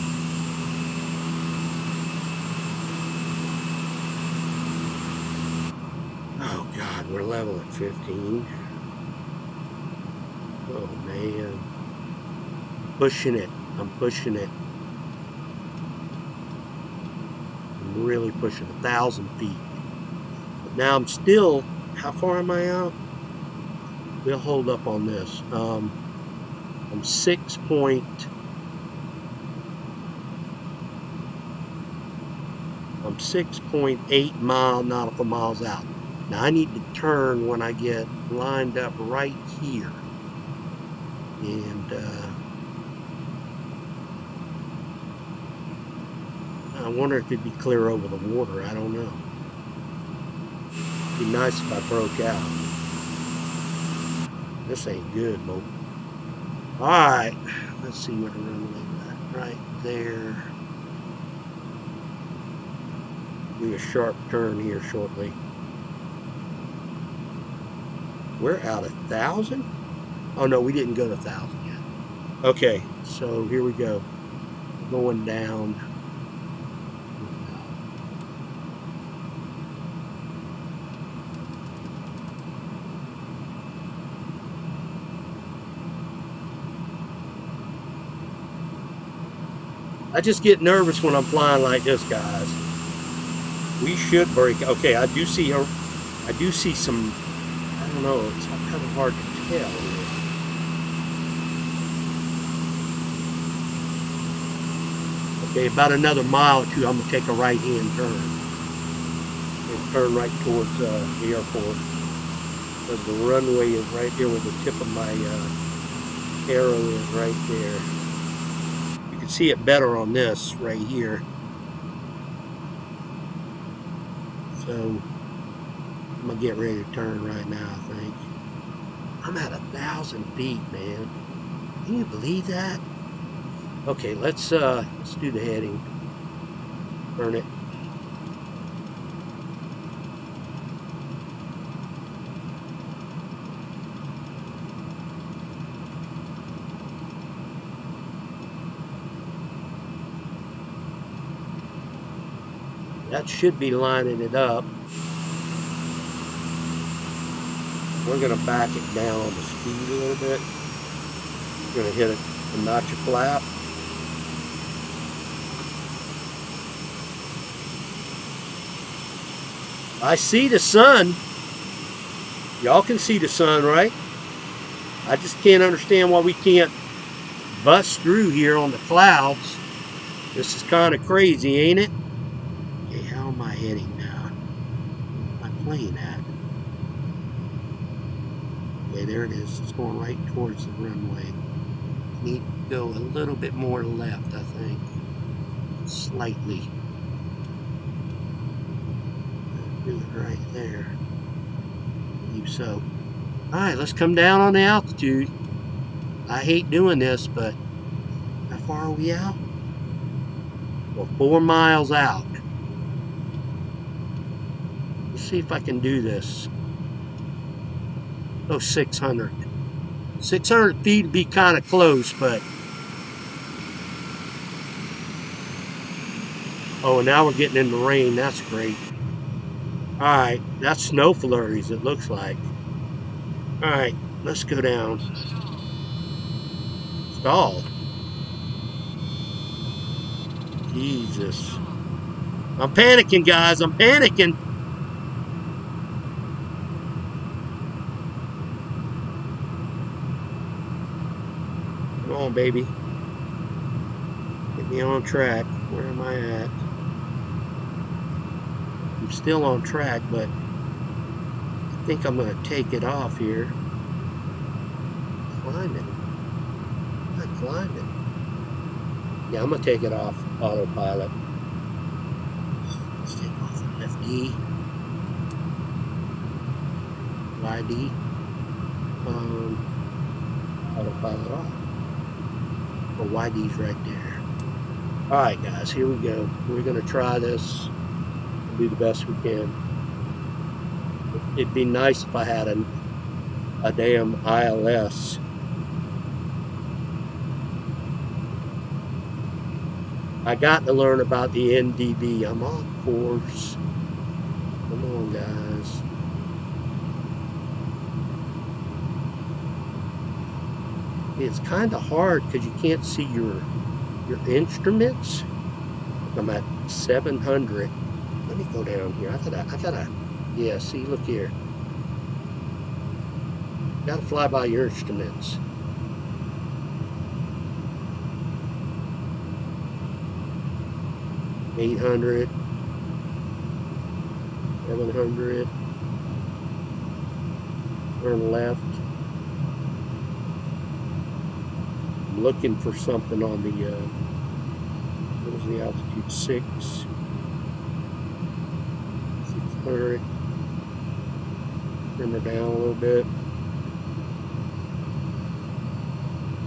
Oh God, we're level at 15. Oh man. I'm pushing it. I'm pushing it. I'm really pushing 1,000 feet. But now I'm still, how far am I out? We'll hold up on this. I'm 6.8 nautical miles out. Now I need to turn when I get lined up right here. And I wonder if it'd be clear over the water. I don't know. It'd be nice if I broke out. This ain't good, Mo. Alright, let's see where the runway's at. Right there. Do a sharp turn here shortly. We're out 1,000? Oh no, we didn't go to 1,000 yet. Okay, so here we go. Going down. I just get nervous when I'm flying like this, guys. We should break. Okay, I do see some. I don't know. It's kind of hard to tell. Okay, about another mile or two, I'm gonna take a right-hand turn and turn right towards the airport. Because the runway is right there where the tip of my arrow is, right there. You can see it better on this right here. So I'm gonna get ready to turn right now, I think. I'm at 1,000 feet, man. Can you believe that? Okay, let's do the heading. Burn it. That should be lining it up. We're going to back it down on the speed a little bit. We're going to hit a notch of flap. I see the sun. Y'all can see the sun, right? I just can't understand why we can't bust through here on the clouds. This is kind of crazy, ain't it? Okay, how am I heading now? Where's my plane at? Okay, there it is. It's going right towards the runway. Need to go a little bit more left, I think. Slightly. Do it right there. I believe so. Alright, let's come down on the altitude. I hate doing this, but how far are we out? We're 4 miles out. Let's see if I can do this. Oh, 600. 600 feet would be kind of close, but... Oh, now we're getting in the rain. That's great. Alright, that's snow flurries, it looks like. Alright, let's go down. Stall. Jesus. I'm panicking, guys. I'm panicking. Come on, baby. Get me on track. Where am I at? I'm still on track, but I think I'm going to take it off here. Climbing. I'm not climbing. Yeah, I'm going to take it off autopilot. Let's take off FD. YD. Autopilot off. Oh, YD's right there. Alright, guys, here we go. We're going to try this and do the best we can. It'd be nice if I had a damn ILS. I got to learn about the NDB. I'm on course. Come on, guys. It's kind of hard because you can't see your instruments. I'm at 700. Let me go down here. I gotta. Yeah, see, look here. Gotta fly by your instruments. $800, 700, turn left. I'm looking for something on the, what is the altitude? 600. Trim her down a little bit.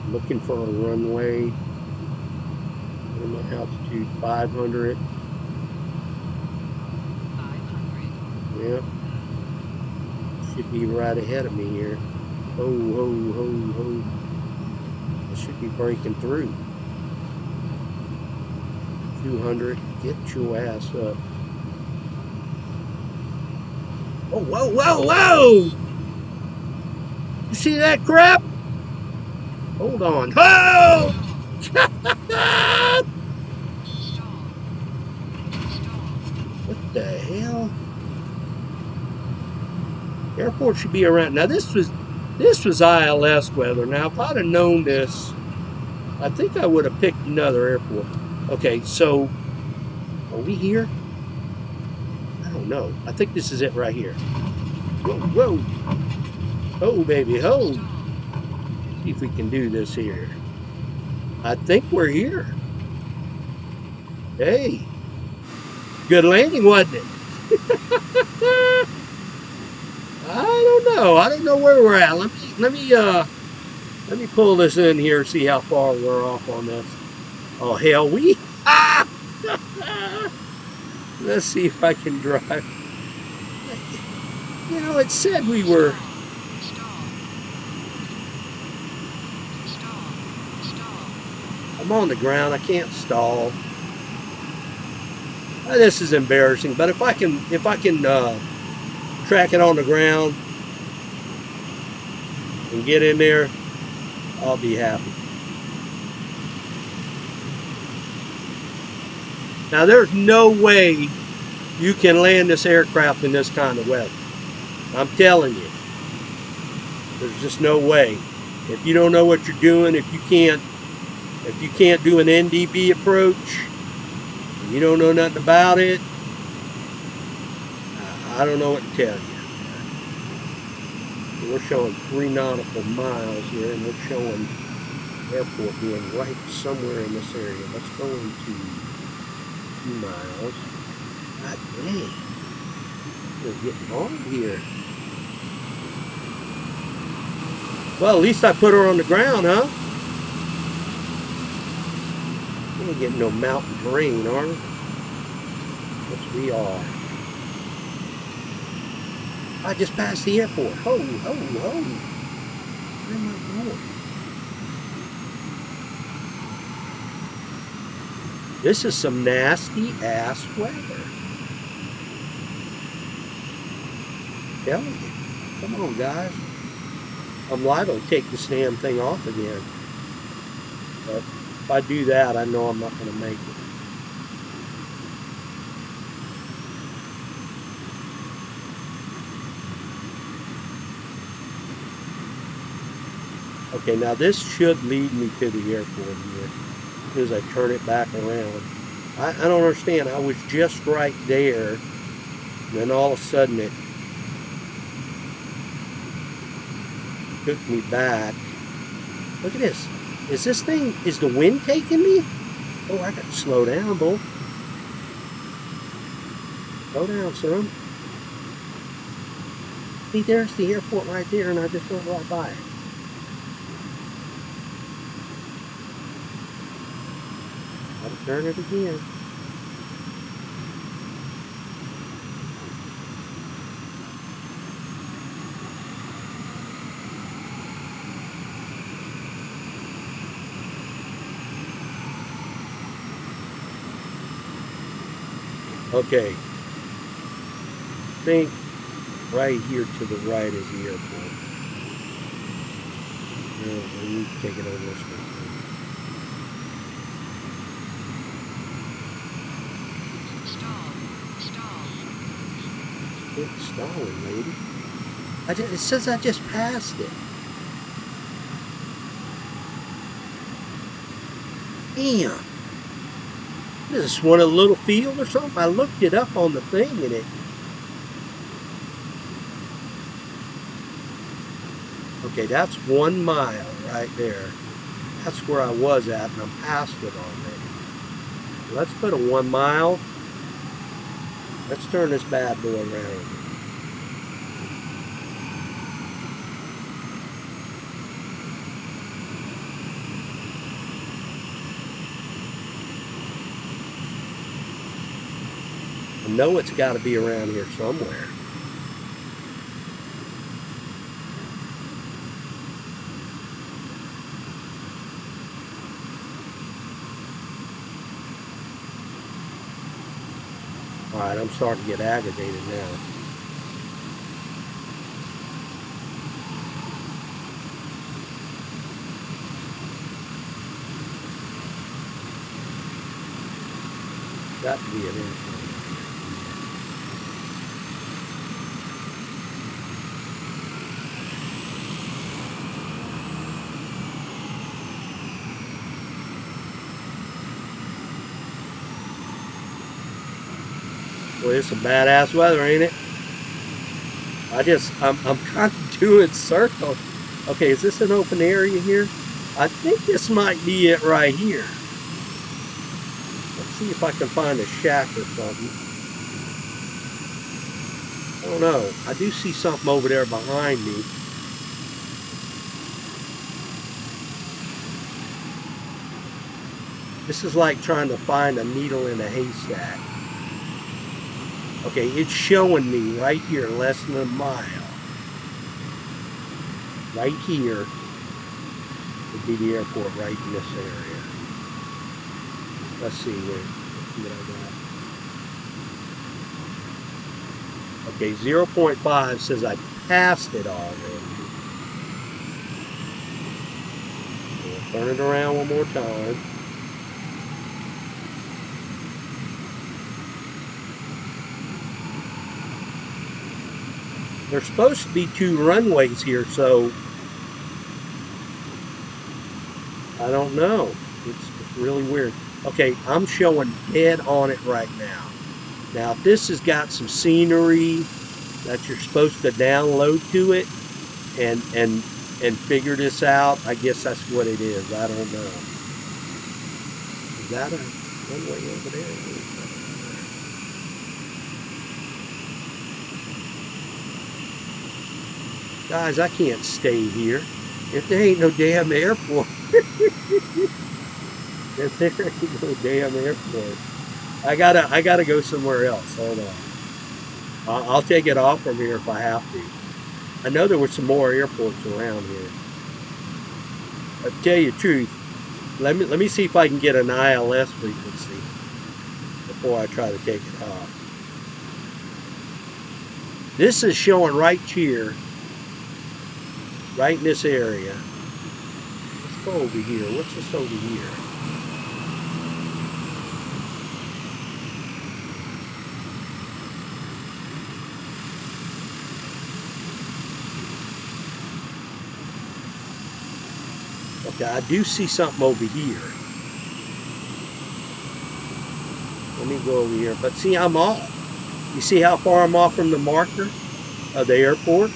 Looking for a runway. What am I altitude? 500. 500. Yep. Should be right ahead of me here. Ho, ho, ho, ho. I should be breaking through. 200. Get your ass up. Oh, whoa, whoa, whoa! You see that crap? Hold on. Oh! What the hell? Airport should be around. Now this was ILS weather. Now if I'd have known this, I think I would have picked another airport. Okay, so are we here? I don't know. I think this is it right here. Whoa, whoa. Oh, baby, ho. See if we can do this here. I think we're here. Hey. Good landing, wasn't it? I don't know. I don't know where we're at. Let me pull this in here, see how far we're off on this. Oh hell, let's see if I can drive. You know, it said we were. I'm on the ground. I can't stall. This is embarrassing, but if I can track it on the ground and get in there, I'll be happy. Now there's no way you can land this aircraft in this kind of weather. I'm telling you. There's just no way. If you don't know what you're doing, if you can't do an NDB approach, you don't know nothing about it, I don't know what to tell you. We're showing 3 nautical miles here, and we're showing airport being right somewhere in this area. Let's go into 2 miles. God dang. We're getting on here. Well, at least I put her on the ground, huh? We ain't getting no mountain terrain, are we? Yes, we are. I just passed the airport. Ho, ho, ho. Where am I going? This is some nasty ass weather. Tell you. Come on, guys. I'm liable to take this damn thing off again. But if I do that, I know I'm not going to make it. Okay, now this should lead me to the airport here as I turn it back around. I don't understand. I was just right there, and then all of a sudden it took me back. Look at this. Is the wind taking me? Oh, I got to slow down, boy. Slow down, son. See, there's the airport right there, and I just went right by it. Gotta turn it again. Okay. I think right here to the right is the airport. I need to take it over this way. It's stalling, lady. It says I just passed it. Damn. Is this one a little field or something? I looked it up on the thing and it. Okay, that's 1 mile right there. That's where I was at, and I'm past it already. Let's put a 1 mile. Let's turn this bad boy around. I know it's got to be around here somewhere. All right, I'm starting to get aggravated now. Got to be an airport. Boy, it's some badass weather, ain't it? I'm kind of doing circles. Okay, is this an open area here? I think this might be it right here. Let's see if I can find a shack or something. I don't know. I do see something over there behind me. This is like trying to find a needle in a haystack. Okay, it's showing me right here, less than a mile. Right here would be the airport right in this area. Let's see what I got. Okay, 0.5 says I passed it already. We'll turn it around one more time. There's supposed to be 2 runways here, so I don't know. It's really weird. Okay, I'm showing dead on it right now. Now, if this has got some scenery that you're supposed to download to it and figure this out, I guess that's what it is. I don't know. Is that a runway over there? Guys, I can't stay here. If there ain't no damn airport. If there ain't no damn airport. I gotta go somewhere else. Hold on. I'll take it off from here if I have to. I know there were some more airports around here. But to tell you the truth, let me see if I can get an ILS frequency before I try to take it off. This is showing right here, right in this area. Let's go over here. What's this over here? Okay, I do see something over here. Let me go over here. But see, I'm off. You see how far I'm off from the marker of the airport?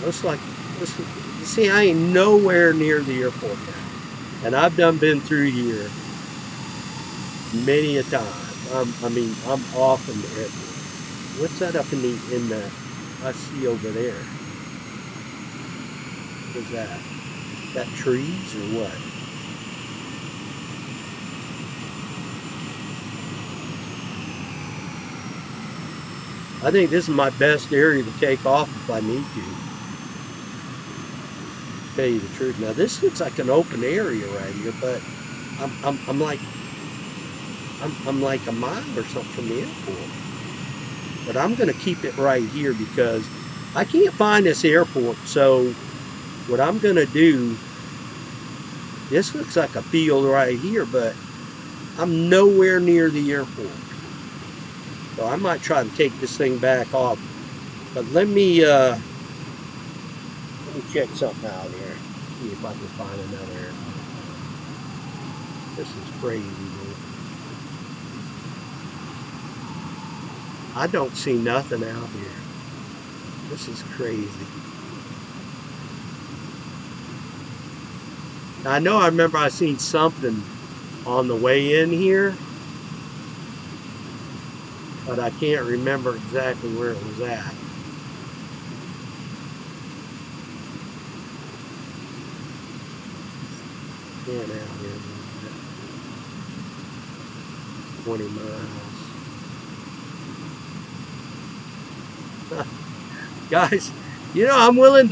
Looks like, see, I ain't nowhere near the airport now. And I've been through here many a time. I mean, I'm off from the airport. What's that up in the I see over there? What is that? Is that trees or what? I think this is my best area to take off if I need to. Tell you the truth. Now this looks like an open area right here, but I'm like a mile or something from the airport. But I'm going to keep it right here because I can't find this airport. So what I'm going to do, this looks like a field right here, but I'm nowhere near the airport. So I might try to take this thing back off. But let me check something out here. See if I can find another airport. This is crazy, dude. I don't see nothing out here. This is crazy. Now, I remember I seen something on the way in here, but I can't remember exactly where it was at. Out here 20 miles. Guys, I'm willing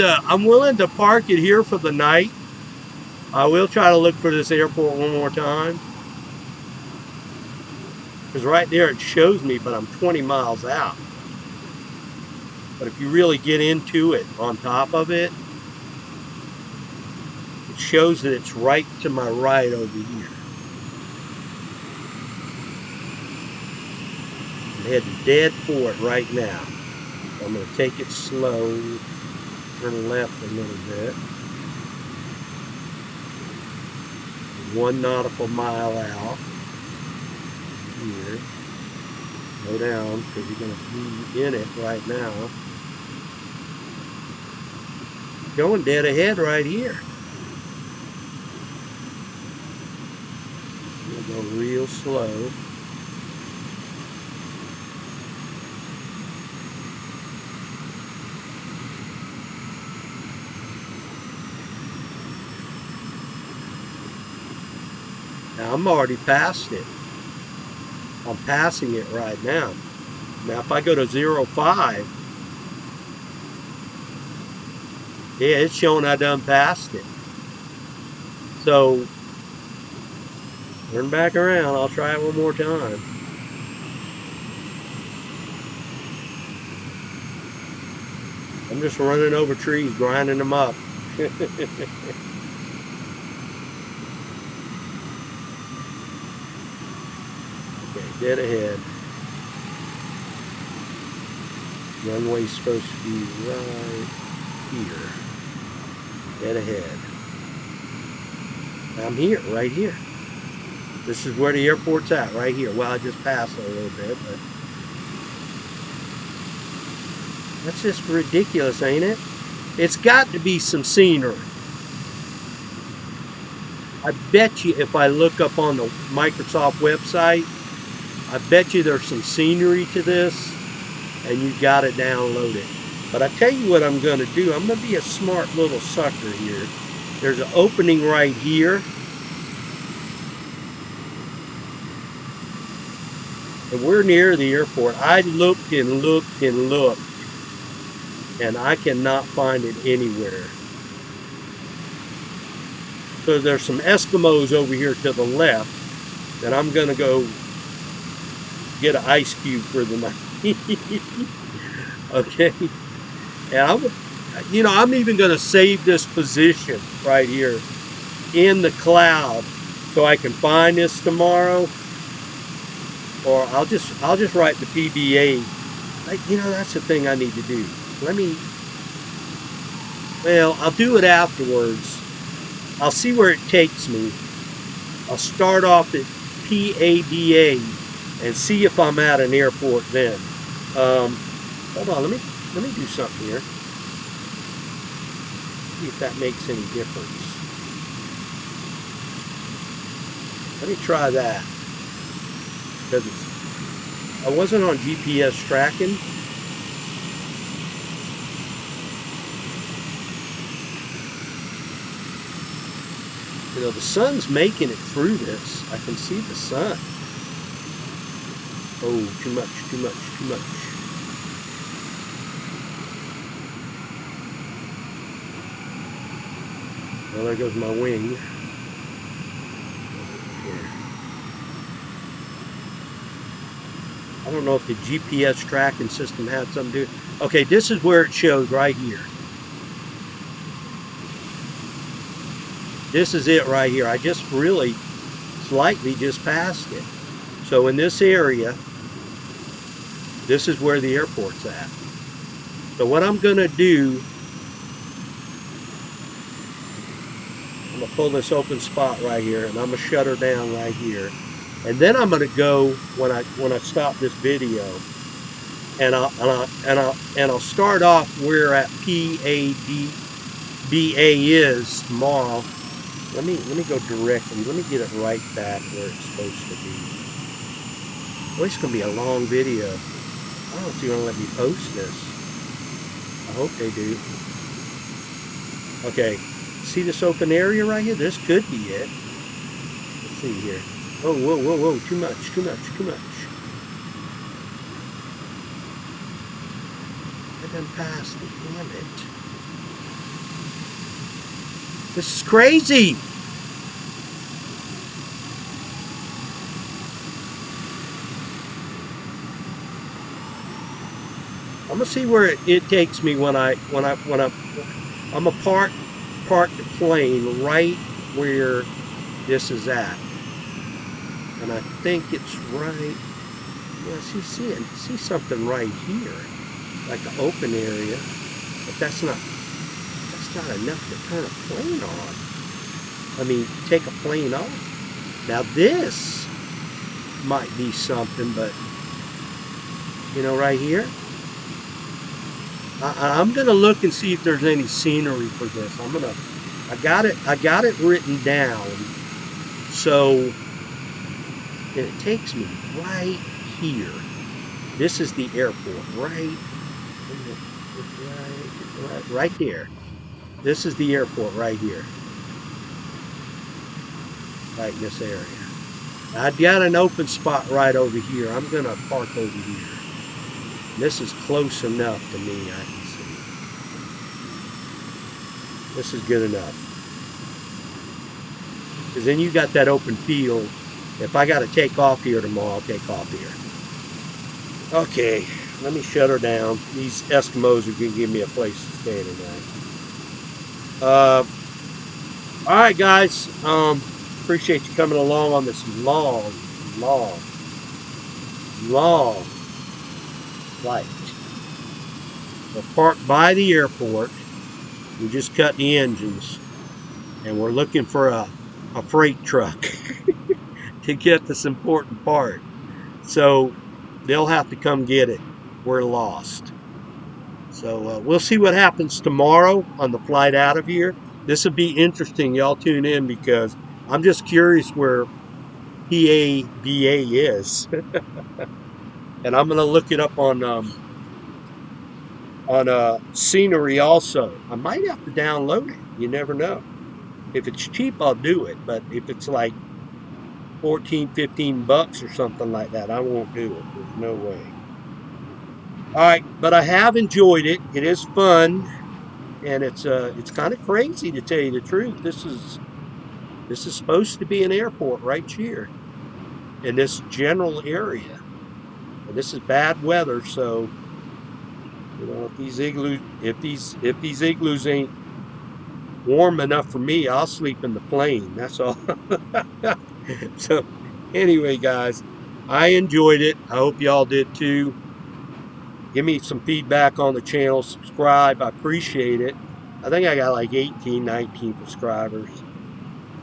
to park it here for the night. I will try to look for this airport one more time. Because right there it shows me, but I'm 20 miles out. But if you really get into it on top of it, it shows that it's right to my right over here. I'm heading dead for it right now. I'm going to take it slow, turn left a little bit. 1 nautical mile out here. Go down because you're going to be in it right now. Going dead ahead right here. We'll go real slow. Now I'm already past it. I'm passing it right now. Now if I go to 05, yeah, it's showing I done passed it. So turn back around. I'll try it one more time. I'm just running over trees, grinding them up. Dead ahead. Runway's supposed to be right here. Dead ahead. I'm here, right here. This is where the airport's at, right here. Well, I just passed it a little bit, but that's just ridiculous, ain't it? It's got to be some scenery. I bet you if I look up on the Microsoft website, I bet you there's some scenery to this, and you got to download it. But I tell you what I'm going to do. I'm going to be a smart little sucker here. There's an opening right here. And we're near the airport. I looked and looked and looked, and I cannot find it anywhere. So there's some Eskimos over here to the left that I'm going to go get an ice cube for the night. Okay. And I'm even going to save this position right here in the cloud so I can find this tomorrow. Or I'll just write the PBA. That's the thing I need to do. I'll do it afterwards. I'll see where it takes me. I'll start off at PABA and see if I'm at an airport then. Hold on, let me do something here. See if that makes any difference. Let me try that. Because I wasn't on GPS tracking. The sun's making it through this. I can see the sun. Oh, too much, too much, too much. Well, there goes my wing. I don't know if the GPS tracking system had something to do. Okay, this is where it shows right here. This is it right here. I just really slightly just passed it. So in this area, this is where the airport's at. So what I'm going to do, I'm going to pull this open spot right here, and I'm going to shut her down right here. And then I'm going to go when I stop this video, and I'll start off where at PABA is tomorrow. Let me go directly. Let me get it right back where it's supposed to be. Boy, it's going to be a long video. I don't know if they're going to let me post this. I hope they do. Okay, see this open area right here? This could be it. Let's see here. Oh, whoa, whoa, whoa, too much, too much, too much. I done passed it, damn it. This is crazy. I'm gonna see where it takes me when I'm gonna park the plane right where this is at. And I think it's right. Yeah, see something right here, like an open area, but that's not enough to turn a plane on. I mean, take a plane off. Now this might be something, but right here, I'm gonna look and see if there's any scenery for this. I got it written down, so it takes me right here. This is the airport, right there. This is the airport right here, right in this area. I've got an open spot right over here. I'm gonna park over here. This is close enough to me, I can see. This is good enough. Because then you got that open field. If I got to take off here tomorrow, I'll take off here. Okay, let me shut her down. These Eskimos are going to give me a place to stay tonight. Alright guys, appreciate you coming along on this long flight. We're parked by the airport. We just cut the engines, and we're looking for a freight truck to get this important part. So they'll have to come get it. We're lost. So we'll see what happens tomorrow on the flight out of here. This will be interesting. Y'all tune in because I'm just curious where PABA is. And I'm going to look it up on on scenery also. I might have to download it. You never know. If it's cheap, I'll do it. But if it's like 14, 15 bucks or something like that, I won't do it. There's no way. All right, but I have enjoyed it. It is fun, and it's kind of crazy to tell you the truth. This is supposed to be an airport right here in this general area, and this is bad weather. So if these igloos ain't warm enough for me, I'll sleep in the plane. That's all. So anyway, guys, I enjoyed it. I hope y'all did too. Give me some feedback on the channel. Subscribe. I appreciate it. I think I got like 18, 19 subscribers.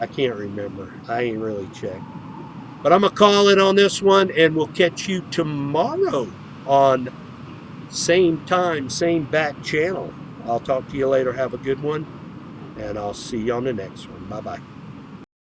I can't remember. I ain't really checked. But I'm going to call it on this one, and we'll catch you tomorrow on same time, same back channel. I'll talk to you later. Have a good one, and I'll see you on the next one. Bye bye.